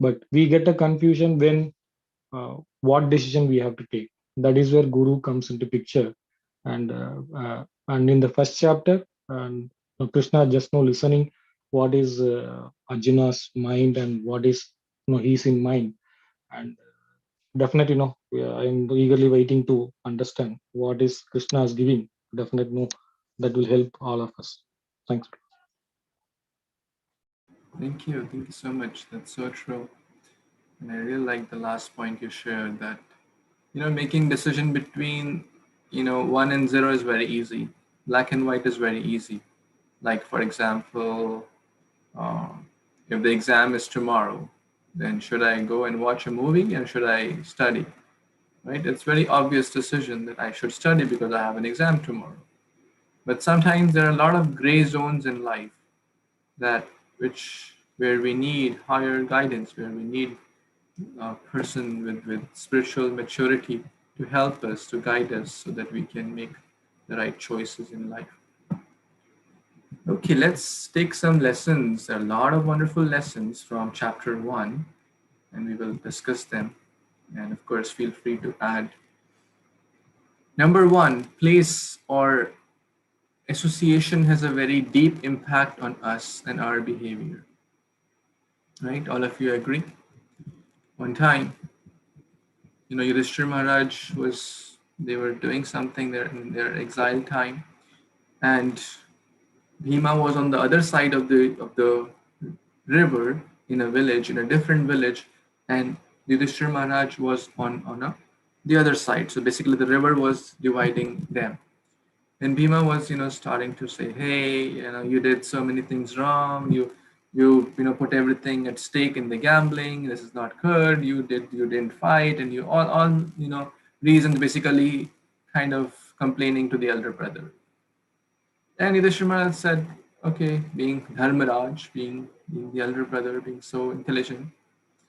but we get a confusion when what decision we have to take. That is where guru comes into picture. And in the first chapter, and Krishna just now listening what is Arjuna's mind and what is he's in mind. And definitely I'm eagerly waiting to understand what is Krishna is giving. Definitely that will help all of us. Thanks.
Thank you so much. That's so true. And I really like the last point you shared, that making decision between 1 and 0 is very easy. Black and white is very easy. Like, for example, uh, if the exam is tomorrow, then should I go and watch a movie and should I study? Right? It's very obvious decision that I should study because I have an exam tomorrow. But sometimes there are a lot of gray zones in life that which where we need higher guidance, where we need a person with spiritual maturity to help us, to guide us, so that we can make the right choices in life. Okay, let's take some lessons, a lot of wonderful lessons from chapter 1, and we will discuss them. And of course, feel free to add. Number 1, place or association has a very deep impact on us and our behavior. Right? All of you agree? One time, Yudhishthira Maharaj they were doing something there in their exile time, and Bhima was on the other side of the river in a village, in a different village, and Yudhishthira Maharaj was on the other side. So basically, the river was dividing them. And Bhima was, starting to say, "Hey, you did so many things wrong. You put everything at stake in the gambling. This is not good. You didn't fight, and you all reasons basically, kind of complaining to the elder brother." And Yudhishthira said, "Okay, being Dharmaraj, being the elder brother, being so intelligent,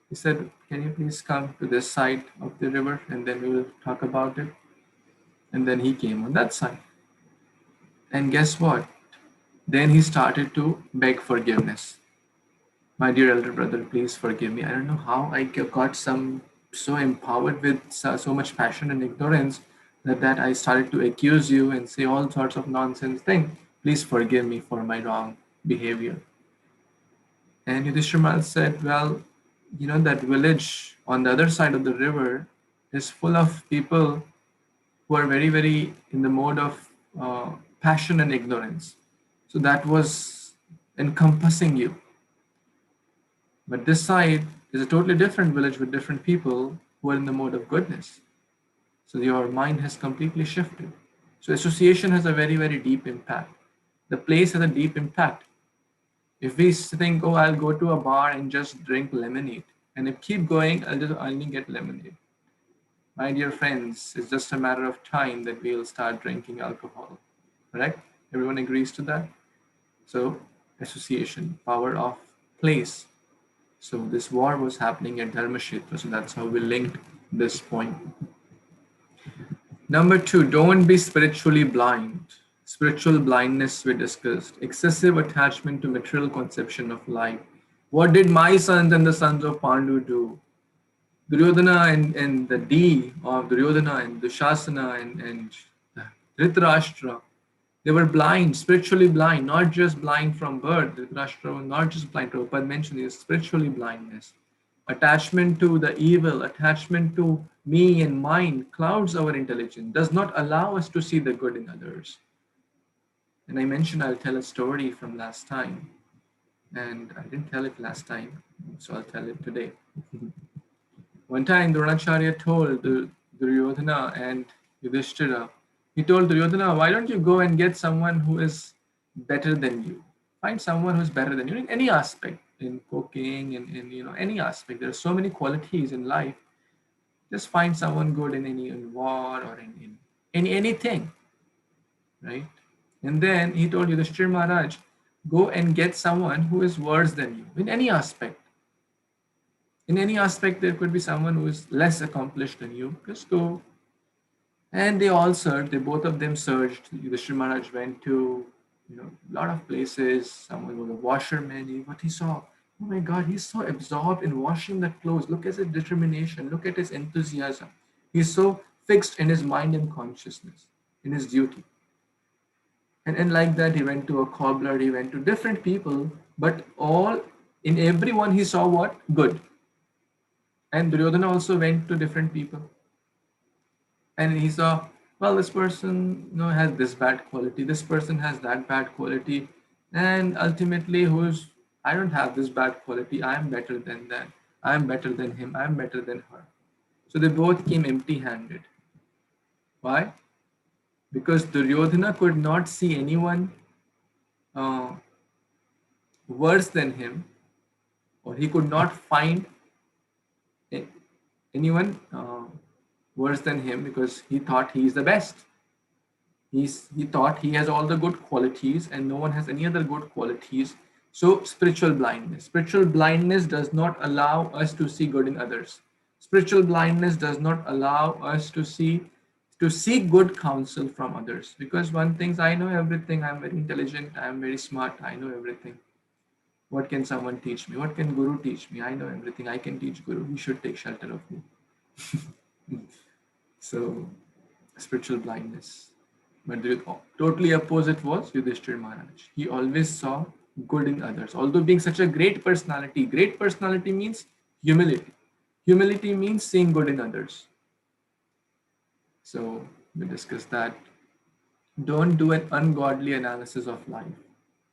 he said, 'Can you please come to this side of the river, and then we will talk about it?'" And then he came on that side. And guess what? Then he started to beg forgiveness. "My dear elder brother, please forgive me. I don't know how I got so empowered with so much passion and ignorance that I started to accuse you and say all sorts of nonsense things. Please forgive me for my wrong behavior." And Yudhishthira Maharaj said, well, that village on the other side of the river is full of people who are very, very in the mode of passion and ignorance. So that was encompassing you. But this side is a totally different village with different people who are in the mode of goodness. So your mind has completely shifted. So association has a very, very deep impact. The place has a deep impact. If we think, oh, I'll go to a bar and just drink lemonade, and if keep going, I'll just only get lemonade. My dear friends, it's just a matter of time that we'll start drinking alcohol. Correct? Everyone agrees to that? So association, power of place. So this war was happening at Dharmashetra, so that's how we linked this point. Number 2, don't be spiritually blind. Spiritual blindness we discussed. Excessive attachment to material conception of life. What did my sons and the sons of Pandu do? Duryodhana and the D of Duryodhana and Dushasana and Dhritarashtra, they were blind, spiritually blind, not just blind from birth. Dhritarashtra was not just blind. Prabhupada mentioned this spiritually blindness. Attachment to the evil, attachment to me and mine clouds our intelligence, does not allow us to see the good in others. And I mentioned I'll tell a story from last time. And I didn't tell it last time, so I'll tell it today. One time Dronacharya told Duryodhana and Yudhishthira, he told Duryodhana, why don't you go and get someone who is better than you? Find someone who's better than you in any aspect, in cooking, in any aspect. There are so many qualities in life. Just find someone good in war or in anything, right? And then he told Yudhishthira Maharaj, go and get someone who is worse than you in any aspect. In any aspect, there could be someone who is less accomplished than you. Just go. And they all searched. They both of them searched. Yudhishthira Maharaj went to a lot of places. Someone was a washerman. What he saw, oh my God, he's so absorbed in washing the clothes. Look at his determination. Look at his enthusiasm. He's so fixed in his mind and consciousness, in his duty. And like that, he went to a cobbler. He went to different people. But in everyone, he saw what? Good. And Duryodhana also went to different people. And he saw, well, this person has this bad quality. This person has that bad quality. And ultimately, I don't have this bad quality. I am better than that. I am better than him. I am better than her. So they both came empty-handed. Why? Because Duryodhana could not see anyone worse than him, or he could not find anyone worse than him because he thought he is the best. He thought he has all the good qualities and no one has any other good qualities. So spiritual blindness. Spiritual blindness does not allow us to see good in others. Spiritual blindness does not allow us to seek good counsel from others. Because one thing, I know everything. I'm very intelligent. I'm very smart. I know everything. What can someone teach me? What can Guru teach me? I know everything. I can teach Guru. He should take shelter of me. So, spiritual blindness. But the totally opposite was Yudhishthira Maharaj. He always saw good in others. Although being such a great personality means humility. Humility means seeing good in others. So, we discussed that. Don't do an ungodly analysis of life.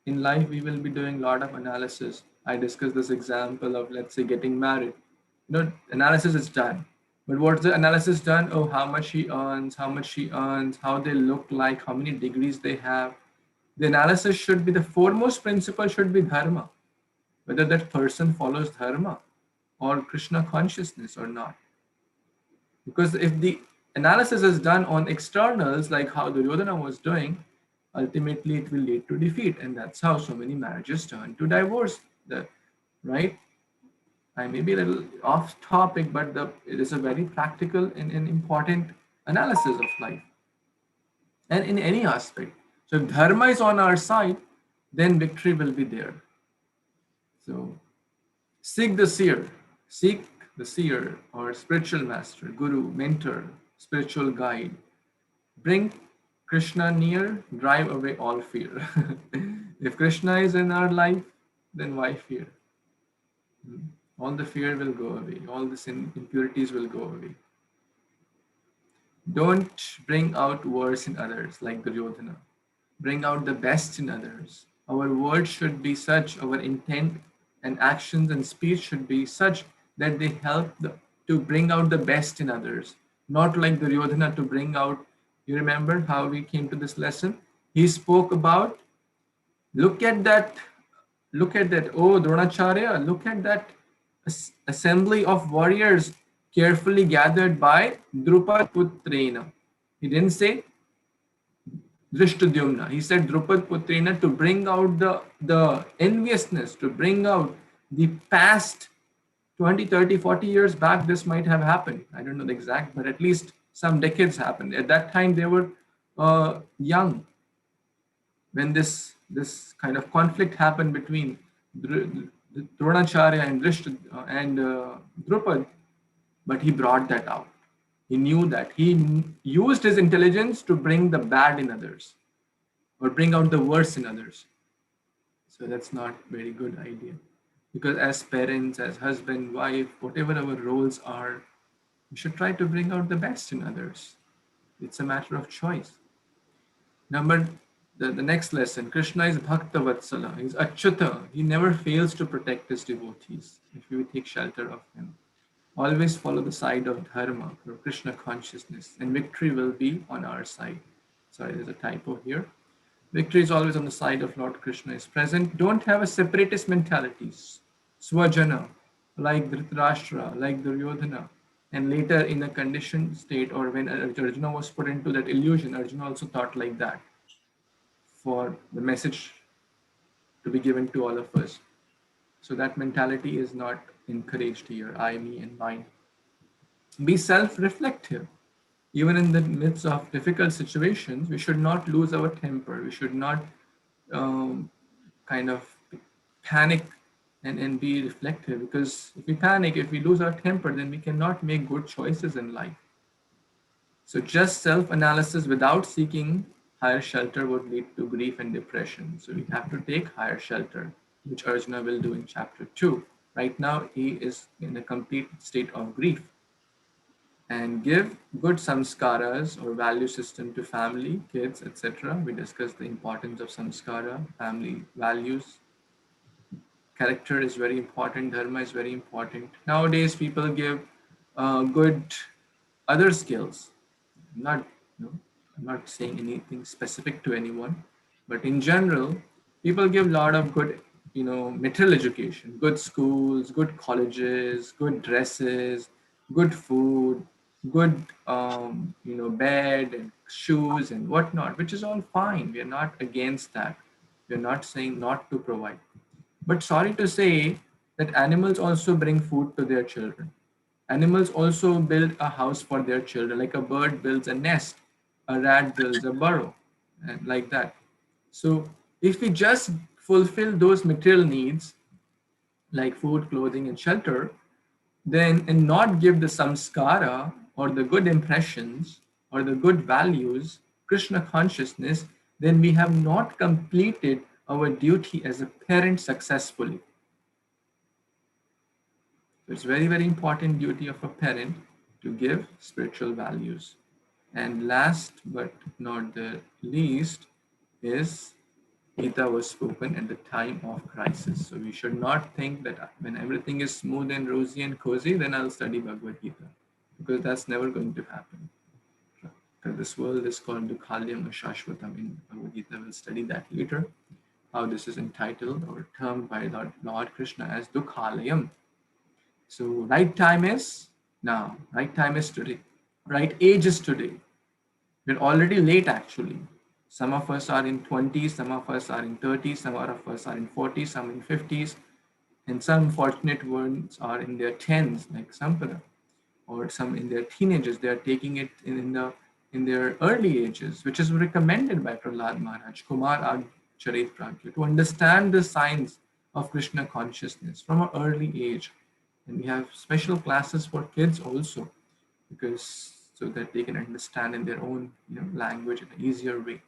In life, we will be doing a lot of analysis. I discussed this example of, let's say, getting married. Analysis is done. But what's the analysis done? Oh, how much he earns, how they look like, how many degrees they have. The analysis should be, the foremost principle should be dharma. Whether that person follows dharma or Krishna consciousness or not. Because if the analysis is done on externals, like how Duryodhana was doing, ultimately it will lead to defeat. And that's how so many marriages turn to divorce. Right? I may be a little off topic, but it is a very practical and important analysis of life. And in any aspect. So if dharma is on our side, then victory will be there. So seek the seer or spiritual master, guru, mentor, spiritual guide. Bring Krishna near, drive away all fear. If Krishna is in our life, then why fear? All the fear will go away. All the sin impurities will go away. Don't bring out worse in others like Duryodhana. Bring out the best in others. Our words should be such, our intent and actions and speech should be such that they help to bring out the best in others. Not like Duryodhana to bring out, you remember how we came to this lesson? He spoke about, look at that, oh Dronacharya, look at that assembly of warriors carefully gathered by Drupad Putrena. He didn't say Drishtadyumna. He said Drupad Putrena to bring out the enviousness, to bring out the past 20, 30, 40 years back, this might have happened. I don't know the exact, but at least some decades happened. At that time, they were young when this kind of conflict happened between Dronacharya and Drupad, but he brought that out. He knew that. He used his intelligence to bring the bad in others or bring out the worst in others. So that's not very good idea. Because as parents, as husband, wife, whatever our roles are, we should try to bring out the best in others. It's a matter of choice. The next lesson, Krishna is Bhakta Vatsala, he's Achyuta. He never fails to protect his devotees if we take shelter of him. Always follow the side of Dharma or Krishna consciousness, and victory will be on our side. Sorry, there's a typo here. Victory is always on the side of Lord Krishna is present. Don't have a separatist mentality, Swajana, like Dhritarashtra, like Duryodhana. And later in a conditioned state, or when Arjuna was put into that illusion, Arjuna also thought like that for the message to be given to all of us. So that mentality is not encouraged here, I, me, and mine. Be self-reflective. Even in the midst of difficult situations, we should not lose our temper. We should not kind of panic and be reflective, because if we panic, if we lose our temper, then we cannot make good choices in life. So just self-analysis without seeking higher shelter would lead to grief and depression. So we have to take higher shelter, which Arjuna will do in chapter 2. Right now, he is in a complete state of grief. And give good samskaras or value system to family, kids, etc. We discussed the importance of samskara, family values. Character is very important, dharma is very important. Nowadays, people give good other skills. Not, I'm not saying anything specific to anyone, but in general, people give a lot of good, material education, good schools, good colleges, good dresses, good food, good, bed and shoes and whatnot, which is all fine. We are not against that. We are not saying not to provide. But sorry to say that animals also bring food to their children. Animals also build a house for their children, like a bird builds a nest, a rat builds a burrow, and like that. So if we just fulfill those material needs, like food, clothing, and shelter, then and not give the samskara or the good impressions or the good values, Krishna consciousness, then we have not completed our duty as a parent successfully. So it's very, very important duty of a parent to give spiritual values. And last but not the least is Gita was spoken at the time of crisis. So we should not think that when everything is smooth and rosy and cozy, then I'll study Bhagavad Gita, because that's never going to happen. Because this world is called Dukhalyam Ashashvatam. In Bhagavad Gita, we'll study that later, how this is entitled or termed by Lord Krishna as Dukhalayam. So right time is now, right time is today, right age is today. We're already late actually. Some of us are in 20s, some of us are in 30s, some of us are in 40s, some in 50s, and some fortunate ones are in their 10s, like Sampada, or some in their teenagers. They are taking it in their early ages, which is recommended by Prahlad Maharaj, Kumar Ag Charit Pragya, to understand the science of Krishna consciousness from an early age. And we have special classes for kids also, because so that they can understand in their own language in an easier way.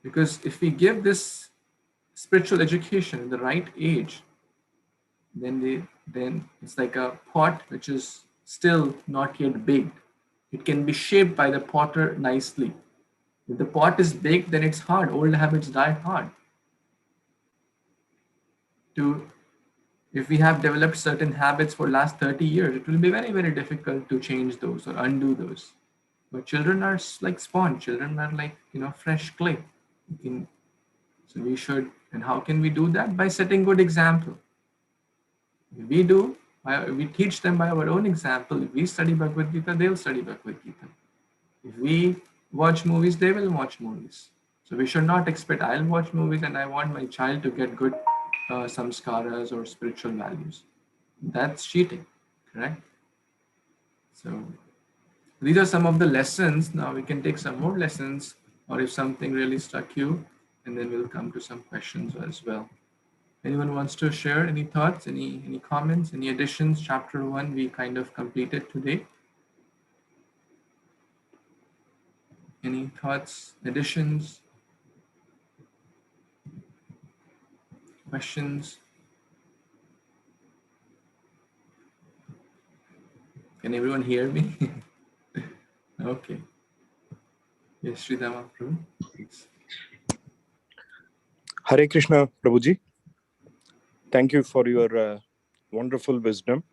Because if we give this spiritual education in the right age, then then it's like a pot which is still not yet baked. It can be shaped by the potter nicely. If the pot is baked, then it's hard. Old habits die hard. If we have developed certain habits for last 30 years, it will be very, very difficult to change those or undo those. But children are like sponge. Children are like, fresh clay. So we should, and how can we do that? By setting good example. We teach them by our own example. If we study Bhagavad Gita, they'll study Bhagavad Gita. If we watch movies, they will watch movies. So we should not expect, I'll watch movies and I want my child to get good samskaras or spiritual values. That's cheating, correct? So these are some of the lessons. Now we can take some more lessons, or if something really struck you, and then we'll come to some questions as well. Anyone wants to share any thoughts, any comments, any additions? Chapter 1 we kind of completed today. Any thoughts, additions, questions? Can everyone hear me? Okay. Yes, Sridhama Prabhu, please.
Hare Krishna, Prabhuji. Thank you for your wonderful wisdom.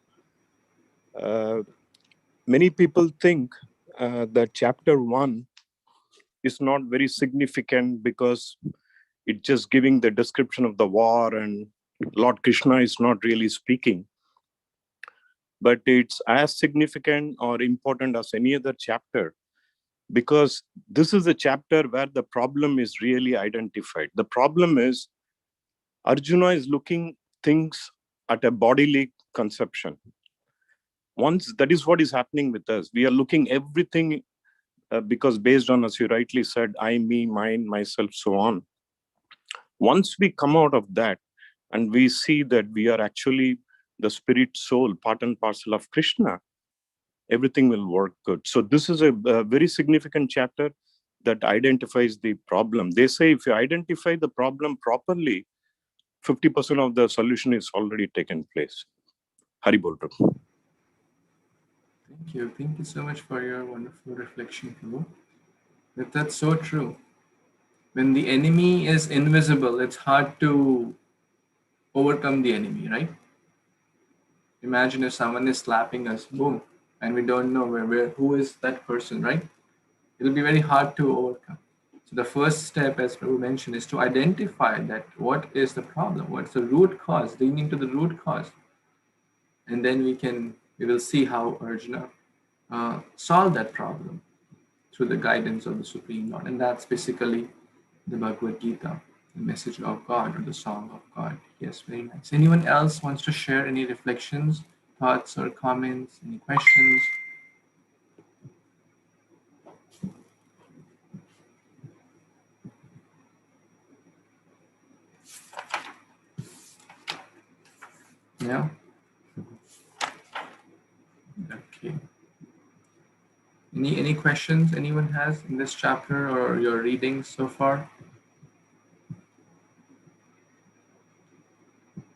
Many people think that chapter 1 is not very significant because it's just giving the description of the war and Lord Krishna is not really speaking. But it's as significant or important as any other chapter because this is a chapter where the problem is really identified. The problem is Arjuna is looking things at a bodily conception. Once that is what is happening with us, we are looking everything because based on, as you rightly said, I, me, mine, myself, so on. Once we come out of that and we see that we are actually the spirit soul, part and parcel of Krishna, everything will work good. So this is a very significant chapter that identifies the problem. They say if you identify the problem properly, 50% of the solution is already taken place. Hari Bol Prabhu.
Thank you. Thank you so much for your wonderful reflection, Prabhu. That's so true. When the enemy is invisible, it's hard to overcome the enemy, right? Imagine if someone is slapping us, boom, and we don't know who is that person, right? It'll be very hard to overcome. So the first step, as Prabhu mentioned, is to identify that what is the problem, what's the root cause, digging into the root cause, and then we will see how Arjuna solve that problem through the guidance of the Supreme Lord, and that's basically the Bhagavad Gita, the message of God or the song of God. Yes, very nice. Anyone else wants to share any reflections, thoughts, or comments, any questions? Yeah? Okay. Any questions anyone has in this chapter or your readings so far?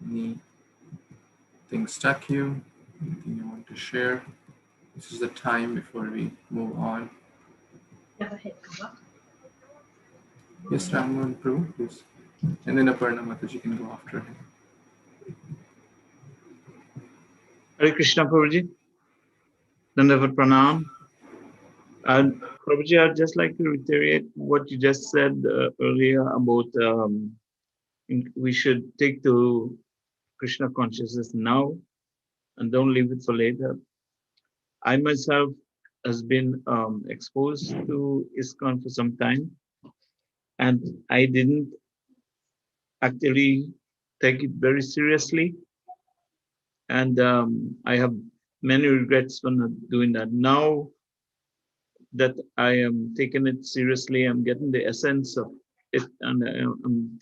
Anything stuck you? Anything you want to share? This is the time before we move on. Yes, Ramon Prabhu, please. And then Aparna Mataji can go after him.
Hare Krishna Prabhuji. Dandavat Pranam. Prabhuji, I'd just like to reiterate what you just said earlier about we should take to Krishna consciousness now and don't leave it for later. I myself has been exposed to ISKCON for some time, and I didn't actually take it very seriously, and I have many regrets for not doing that. Now that I am taking it seriously, I'm getting the essence of it, and I'm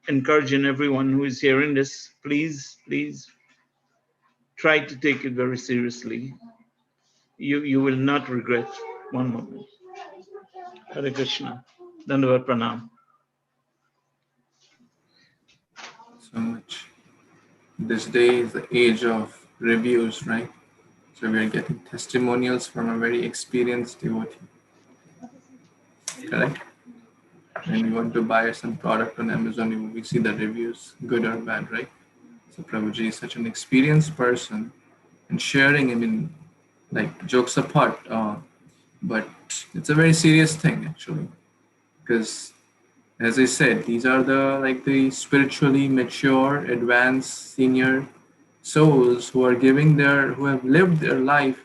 encouraging everyone who is hearing this, please try to take it very seriously. You will not regret one moment. Hare Krishna. Dandavat Pranam.
So much. this day is the age of reviews, right? So we are getting testimonials from a very experienced devotee, correct? When we want to buy some product on Amazon, we see the reviews, good or bad, right? So Prabhuji is such an experienced person, and sharing, I mean, like jokes apart, but it's a very serious thing actually, because as I said, these are the spiritually mature, advanced, senior souls who have lived their life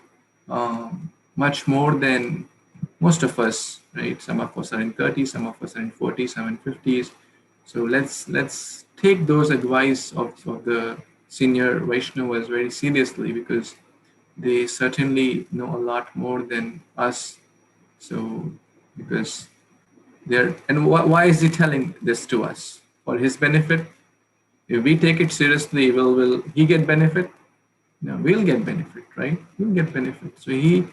much more than most of us, right? Some of us are in 30s, some of us are in 40s, some in 50s. So let's take those advice of the senior Vaishnavas very seriously, because they certainly know a lot more than us. So because they're and why is he telling this to us? For his benefit? If we take it seriously, will he get benefit? No, we'll get benefit, right? We'll get benefit. So he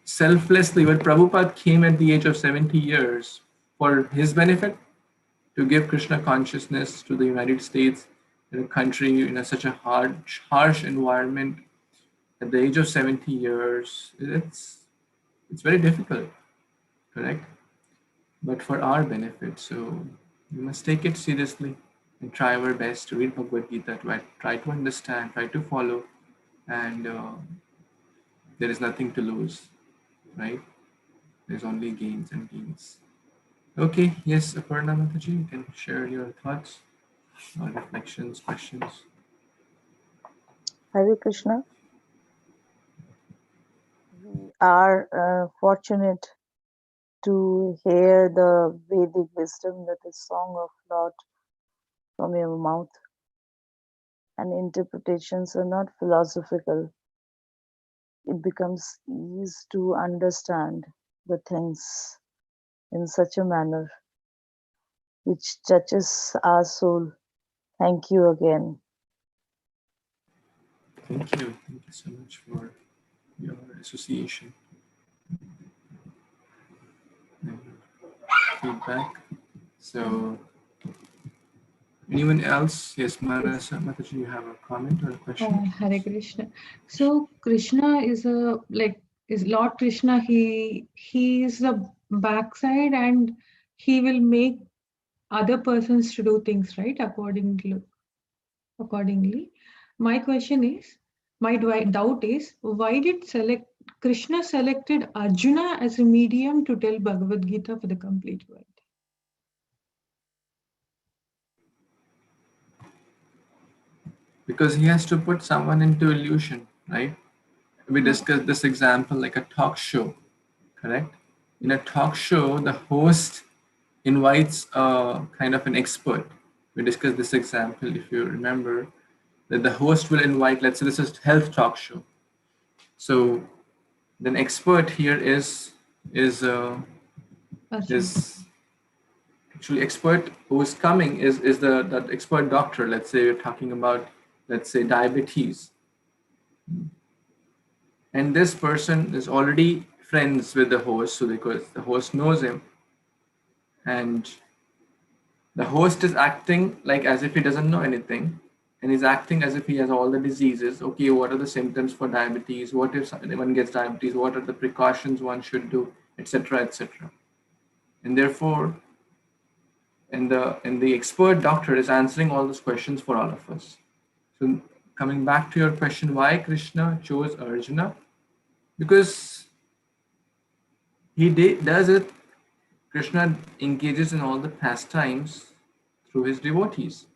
selflessly, when Prabhupada came at the age of 70 years for his benefit, to give Krishna consciousness to the United States, in a country in such a harsh environment, at the age of 70 years, it's very difficult, correct? But for our benefit. So we must take it seriously and try our best to read Bhagavad Gita, try to understand, try to follow, and there is nothing to lose, right? There's only gains and gains. Okay, yes, Aparna Mataji, you can share your thoughts, reflections, questions.
Hare Krishna. We are fortunate to hear the Vedic wisdom, that is Song of Lord, from your mouth. And interpretations are not philosophical. It becomes easy to understand the things in such a manner which touches our soul. Thank you again.
Thank you. Thank you so much for your association and feedback. So, anyone else? Yes, Manasa Mataji, you have a comment or a question?
Hare Krishna. So Krishna is Lord Krishna. He is the backside, and he will make other persons to do things right accordingly. My question is, my doubt is, why did Krishna selected Arjuna as a medium to tell Bhagavad Gita for the complete world?
Because he has to put someone into illusion, right? We discussed this example like a talk show, correct? In a talk show, the host invites a kind of an expert. We discussed this example, if you remember, that the host will invite, let's say this is health talk show. So the expert here is actually expert who is coming is the expert doctor. Let's say you're talking about, let's say, diabetes. And this person is already friends with the host, so because the host knows him, and the host is acting like as if he doesn't know anything, and he's acting as if he has all the diseases. Okay, what are the symptoms for diabetes? What if one gets diabetes? What are the precautions one should do, etc., etc. And therefore, and the expert doctor is answering all those questions for all of us. So coming back to your question, why Krishna chose Arjuna? Because does it. Krishna engages in all the pastimes through his devotees.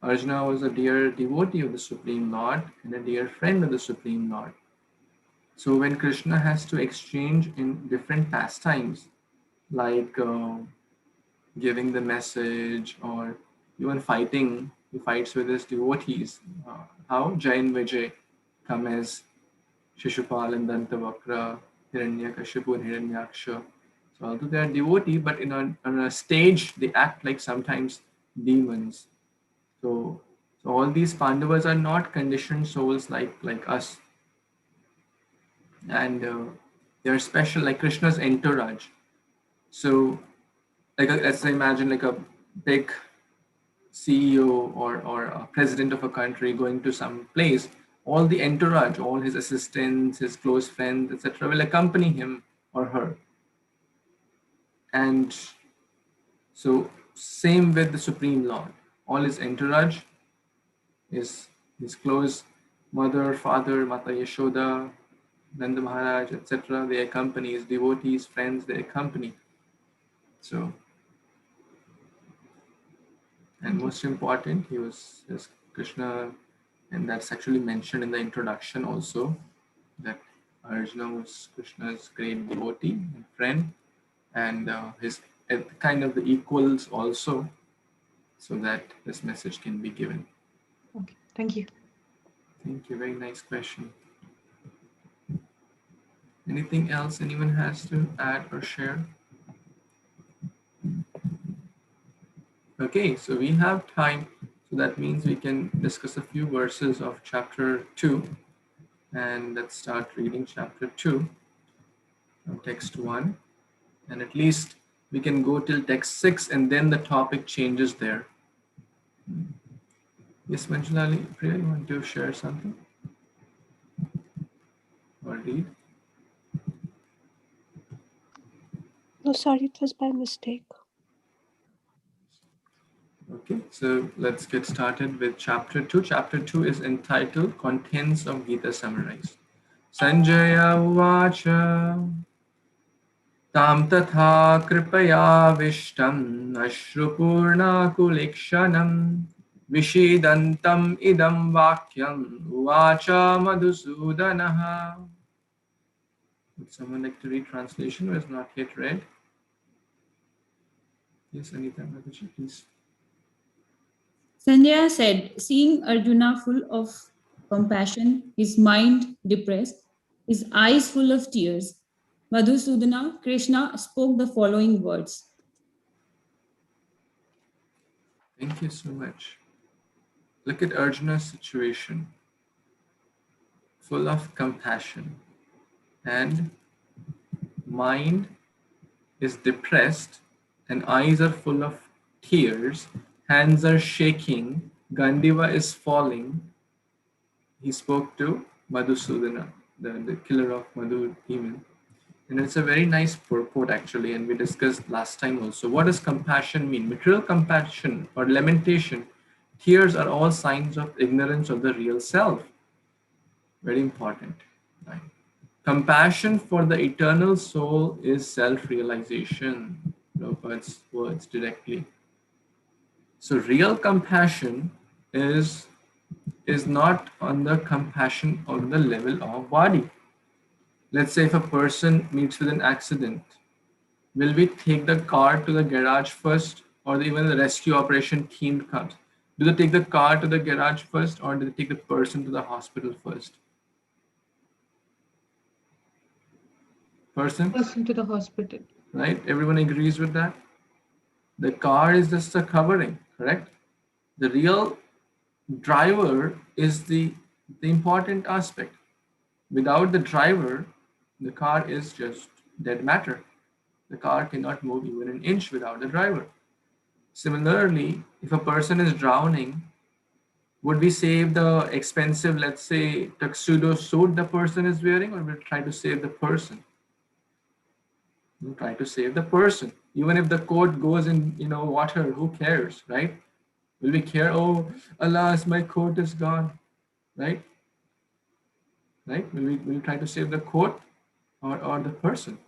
Arjuna was a dear devotee of the Supreme Lord and a dear friend of the Supreme Lord. So when Krishna has to exchange in different pastimes, like giving the message or even fighting, he fights with his devotees. How Jai and Vijay come as Shishupal and Dantavakra, Hiranyakashipu and Hiranyaksha. So although they are devotee, but on a stage they act like sometimes demons. So all these Pandavas are not conditioned souls like us, and they are special, like Krishna's entourage. So let's imagine like a big CEO or a president of a country going to some place, all the entourage, all his assistants, his close friends, etc., will accompany him or her. And so, same with the Supreme Lord. All his entourage, his close mother, father, Mata Yashoda, Nanda Maharaj, etc., they accompany his devotees, friends, they accompany. So, and most important, he was Krishna, and that's actually mentioned in the introduction also, that Arjuna was Krishna's great devotee and friend, and his kind of the equals also, so that this message can be given.
Okay, thank you.
Thank you. Very nice question. Anything else anyone has to add or share? Okay, so we have time, so that means we can discuss a few verses of chapter 2, and let's start reading chapter 2 from text 1, and at least we can go till text 6, and then the topic changes there. Yes, Manjulali, Priya, you want to share something or read?
No, sorry, it was by mistake.
Okay, so let's get started with chapter 2. Chapter 2 is entitled Contents of Gita Summarized. Sanjaya Uvacha Tam Tatha Kripaya Vishtam Ashrupurna Vishidantam Idam Vakyam Uvacha Madhusudanaha. Would someone like to read translation who has not yet read? Yes, Anita Mataji, please.
Sanjaya said, seeing Arjuna full of compassion, his mind depressed, his eyes full of tears, Madhusudana, Krishna spoke the following words.
Thank you so much. Look at Arjuna's situation, full of compassion, and mind is depressed, and eyes are full of tears, hands are shaking, Gandiva is falling. He spoke to Madhusudana, the killer of Madhu demon. And it's a very nice purport actually, and we discussed last time also. What does compassion mean? Material compassion or lamentation, tears are all signs of ignorance of the real self. Very important. Right? Compassion for the eternal soul is self-realization. Prabhupada's words directly. So real compassion is not on the compassion on the level of body. Let's say if a person meets with an accident, will we take the car to the garage first, or even the rescue operation team comes? Do they take the car to the garage first, or do they take the person to the hospital first? Person
to the hospital.
Right? Everyone agrees with that? The car is just a covering, correct? The real driver is the important aspect. Without the driver, the car is just dead matter. The car cannot move even an inch without the driver. Similarly, if a person is drowning, would we save the expensive, let's say, tuxedo suit the person is wearing, or will we try to save the person? We'll try to save the person. Even if the coat goes in, water, who cares, right? Will we care? Oh, alas, my coat is gone, right? Right? Will we try to save the coat or the person?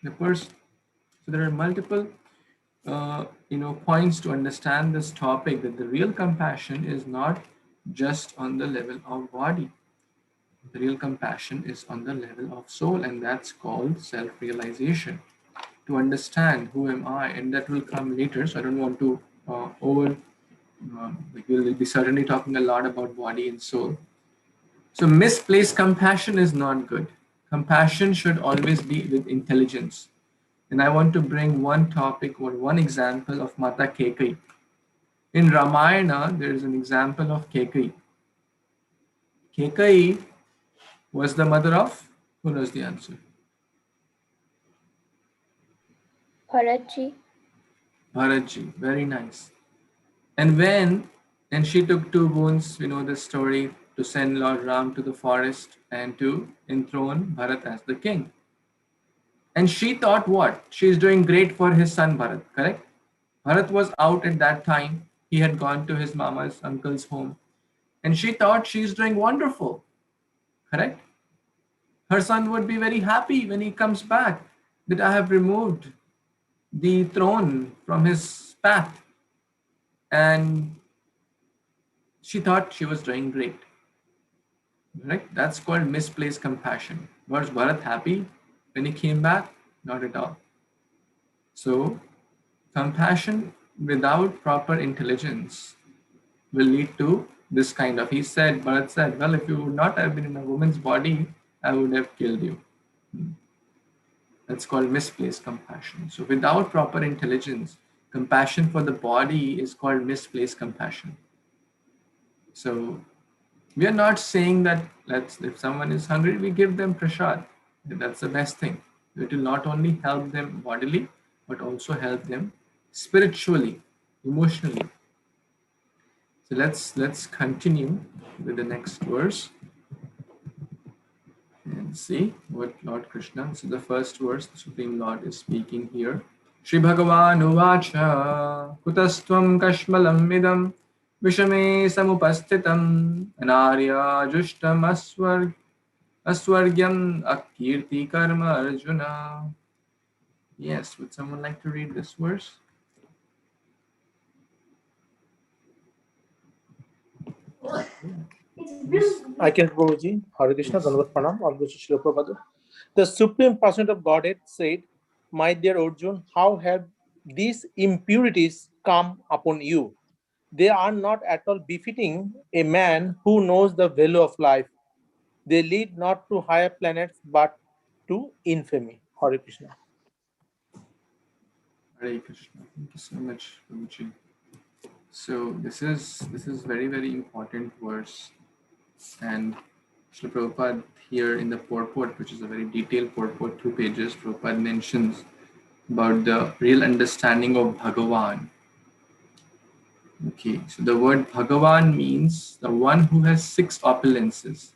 The person. So there are multiple, points to understand this topic, that the real compassion is not just on the level of body. The real compassion is on the level of soul, and that's called self-realization. To understand who am I, and that will come later. So I don't want to we'll be certainly talking a lot about body and soul. So misplaced compassion is not good. Compassion should always be with intelligence. And I want to bring one topic or one example of Mata Kekai. In Ramayana, there is an example of Kekai. Kekai was the mother of, who knows the answer?
Bharatji.
Bharatji, very nice. And she took 2 boons, we know this story, to send Lord Ram to the forest and to enthrone Bharat as the king. And she thought what? She's doing great for his son Bharat, correct? Bharat was out at that time. He had gone to his mama's uncle's home. And she thought she's doing wonderful, correct? Her son would be very happy when he comes back that I have removed the throne from his path. And she thought she was doing great. Right? That's called misplaced compassion. Was Bharat happy when he came back? Not at all. So, compassion without proper intelligence will lead to this kind of. Bharat said, well, if you would not have been in a woman's body, I would have killed you. That's called misplaced compassion. So, without proper intelligence, compassion for the body is called misplaced compassion. So, we are not saying that if someone is hungry, we give them prasad. That's the best thing. It will not only help them bodily, but also help them spiritually, emotionally. So let's continue with the next verse and see what Lord Krishna. So the first verse, the Supreme Lord is speaking here. Shri Bhagavan Uvacha Kutastvam Kashmalam Midam Vishame Samupasthitam Anarya Jushtam Aswargyam Akirti Karma Arjuna. Yes, would someone like to read this verse?
I can, Guruji. Hare Krishna, Dandavat Pranam, all Guru Srila Prabhupada. The Supreme Person of Godhead said, my dear Arjun, how have these impurities come upon you? They are not at all befitting a man who knows the value of life. They lead not to higher planets, but to infamy. Hare Krishna.
Hare Krishna. Thank you so much, Prabhuji. So this is very, very important verse. And Srila Prabhupada here in the purport, which is a very detailed purport, 2 pages, Prabhupada mentions about the real understanding of Bhagavan. Okay, so the word Bhagavan means the one who has 6 opulences.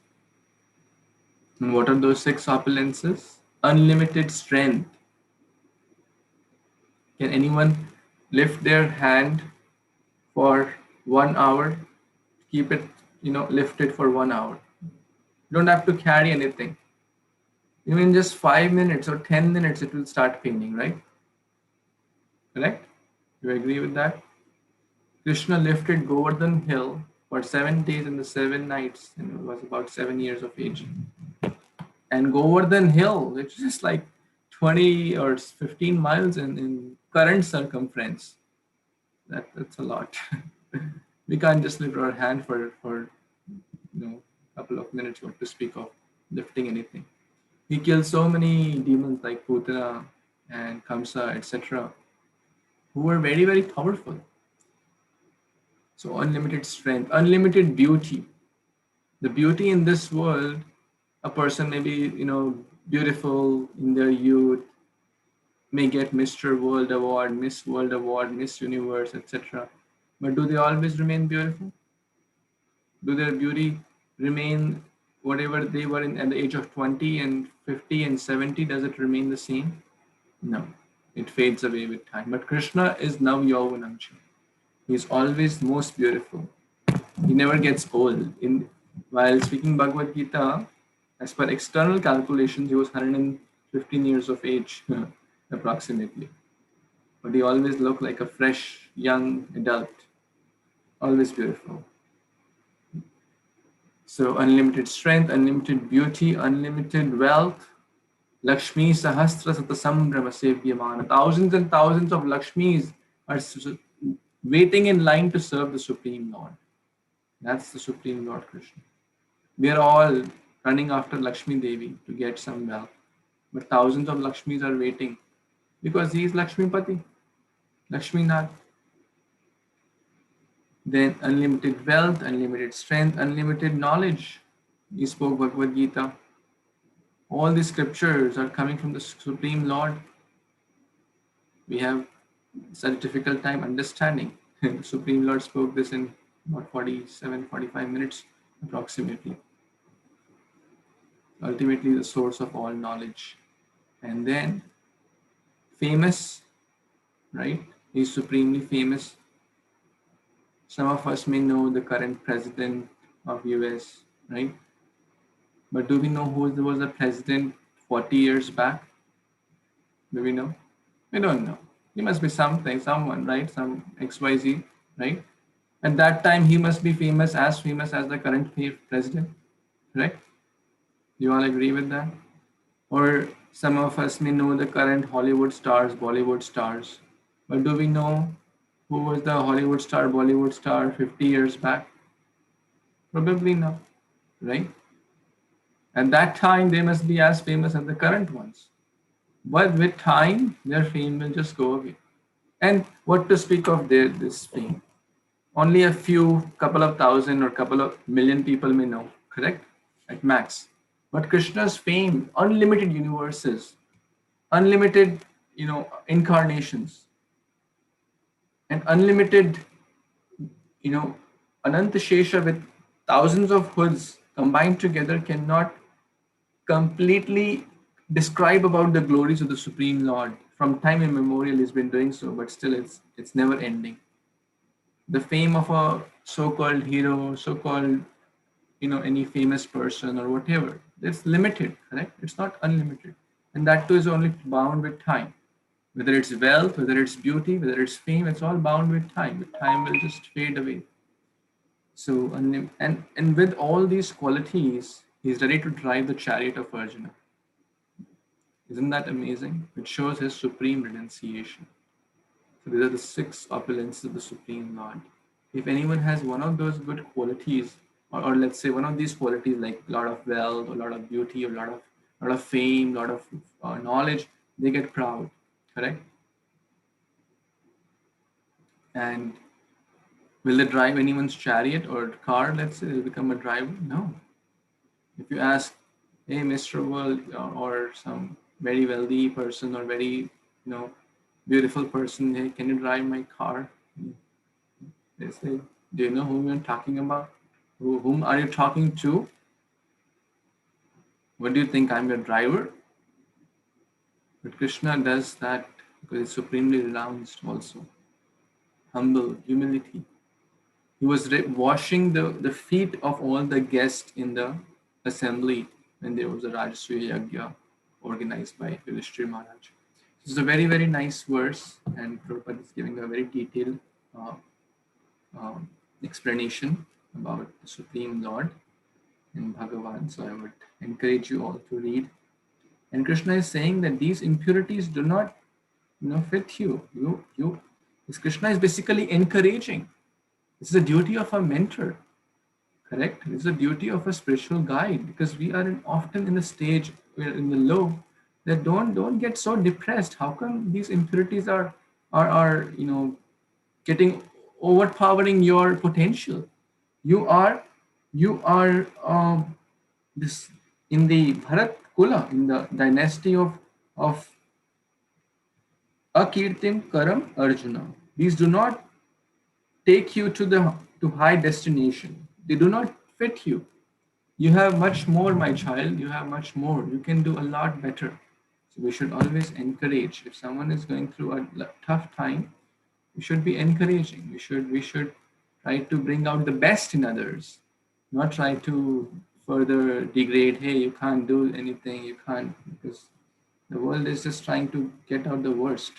And what are those 6 opulences? Unlimited strength. Can anyone lift their hand for 1 hour? Keep it, lifted for 1 hour. You don't have to carry anything. Even just 5 minutes or 10 minutes, it will start paining, right? Correct? You agree with that? Krishna lifted Govardhan Hill for 7 days and the 7 nights, and it was about 7 years of age. And Govardhan Hill, which is like 20 or 15 miles in current circumference, that's a lot. We can't just lift our hand for a couple of minutes, what to speak of lifting anything. He killed so many demons like Putana and Kamsa, etc., who were very, very powerful. So unlimited strength, unlimited beauty. The beauty in this world, a person may be, beautiful in their youth, may get Mr. World Award, Miss World Award, Miss Universe, etc. But do they always remain beautiful? Do their beauty remain whatever they were at the age of 20 and 50 and 70? Does it remain the same? No, it fades away with time. But Krishna is Nav Yauvanamcha. He's always most beautiful. He never gets old. While speaking Bhagavad Gita, as per external calculations, he was 115 years of age, approximately. But he always looked like a fresh, young adult. Always beautiful. So unlimited strength, unlimited beauty, unlimited wealth. Lakshmi Sahasra Satasambrama Sevyamana. Thousands and thousands of Lakshmis are waiting in line to serve the Supreme Lord. That's the Supreme Lord Krishna. We are all running after Lakshmi Devi to get some wealth. But thousands of Lakshmis are waiting because he is Lakshmipati, Lakshminath. Then unlimited wealth, unlimited strength, unlimited knowledge. He spoke Bhagavad Gita. All the scriptures are coming from the Supreme Lord. We have such a difficult time understanding. The Supreme Lord spoke this in about 45 minutes approximately. Ultimately, the source of all knowledge. And then, famous, right? He's supremely famous. Some of us may know the current president of US, right? But do we know who was the president 40 years back? Do we know? We don't know. He must be someone, right? Some XYZ, right? At that time, he must be famous as the current president, correct? You all agree with that? Or some of us may know the current Hollywood stars, Bollywood stars. But do we know who was the Hollywood star, Bollywood star 50 years back? Probably not, right? At that time, they must be as famous as the current ones. But with time, their fame will just go away. And what to speak of this fame? Only a few, couple of thousand or couple of million people may know, correct? At max. But Krishna's fame, unlimited universes, unlimited, incarnations, and unlimited, Ananta Shesha with thousands of hoods combined together cannot completely describe about the glories of the Supreme Lord. From time immemorial, he's been doing so, but still it's never ending. The fame of a so-called hero, so-called, any famous person or whatever, it's limited, correct? It's not unlimited. And that too is only bound with time. Whether it's wealth, whether it's beauty, whether it's fame, it's all bound with time. With time will just fade away. So, and with all these qualities, he's ready to drive the chariot of Arjuna. Isn't that amazing? It shows his supreme renunciation. So these are the 6 opulences of the Supreme Lord. If anyone has one of those good qualities, or let's say one of these qualities like a lot of wealth, a lot of beauty, a lot of fame, a lot of knowledge, they get proud, correct? And will they drive anyone's chariot or car, let's say, they'll become a driver? No. If you ask, hey, Mr. World, or some very wealthy person or very, beautiful person, hey, can you drive my car? They say, do you know whom you're talking about? Whom are you talking to? What do you think, I'm your driver? But Krishna does that because he's supremely renounced also. Humble, humility. He was washing the feet of all the guests in the assembly when there was a Rajasriya Yagya organized by Yudhishthira Maharaj. This is a very, very nice verse, and Prabhupada is giving a very detailed explanation about the Supreme Lord in Bhagavad. So I would encourage you all to read. And Krishna is saying that these impurities do not, fit you. This Krishna is basically encouraging. This is the duty of a mentor, correct? It's the duty of a spiritual guide, because we are often in the stage, we're in the low, that don't get so depressed. How come these impurities are getting overpowering your potential? You are this in the Bharat Kula, in the dynasty of Akirtim Karam Arjuna. These do not take you to high destination. They do not fit you. You have much more, my child. You have much more. You can do a lot better. So we should always encourage. If someone is going through a tough time, we should be encouraging. We should try to bring out the best in others, not try to further degrade. Hey, you can't do anything. You can't, because the world is just trying to get out the worst.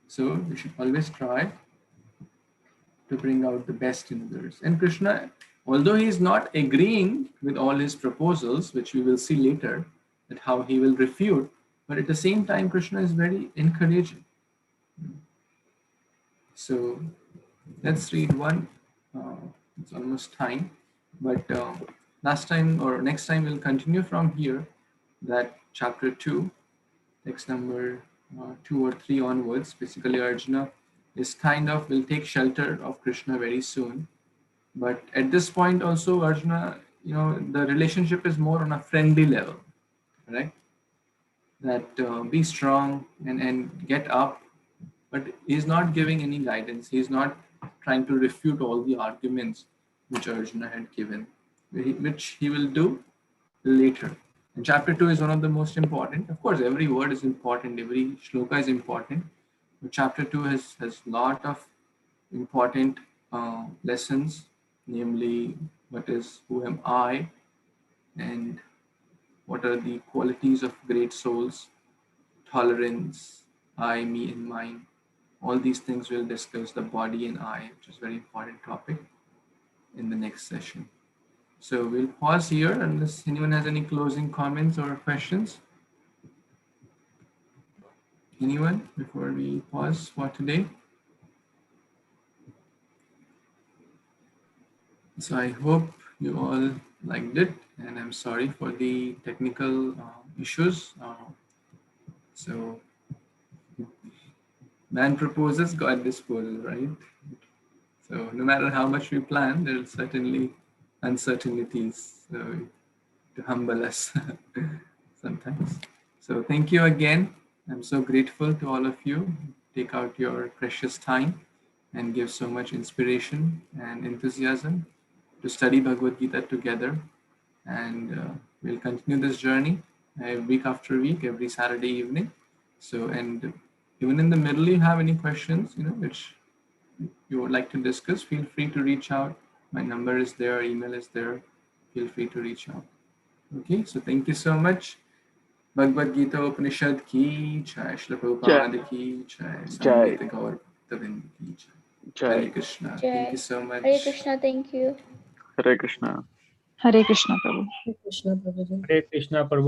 So we should always try to bring out the best in others. And Krishna, although he is not agreeing with all his proposals, which we will see later, that how he will refute, but at the same time, Krishna is very encouraging. So let's read one. It's almost time, but next time we'll continue from here, that chapter 2, text number 2 or 3 onwards. Basically, Arjuna is will take shelter of Krishna very soon. But at this point also, Arjuna, the relationship is more on a friendly level, right? That be strong and get up, but he's not giving any guidance. He's not trying to refute all the arguments which Arjuna had given, which he will do later. And chapter 2 is one of the most important. Of course, every word is important, every shloka is important. But chapter 2 has a lot of important lessons, namely, who am I, and what are the qualities of great souls, tolerance, I, me, and mine. All these things we'll discuss, the body and I, which is a very important topic, in the next session. So we'll pause here unless anyone has any closing comments or questions. Anyone before we pause for today? So I hope you all liked it, and I'm sorry for the technical issues. So man proposes, God disposes, right? So no matter how much we plan, there are certainly uncertainties to humble us sometimes. So thank you again. I'm so grateful to all of you. Take out your precious time and give so much inspiration and enthusiasm to study Bhagavad Gita together. And we'll continue this journey week after week, every Saturday evening. So, and even in the middle, you have any questions, which you would like to discuss, feel free to reach out. My number is there, email is there. Feel free to reach out. Okay, so thank you so much. Bhagavad Gita Upanishad ki jai, Srila Prabhupada ki jai, Samveta Gaur Bhaktavind ki jai. Hare Krishna. Thank you so much.
Hare Krishna, thank you.
Hare Krishna.
Hare Krishna, Prabhu.
Hare Krishna, Prabhuji.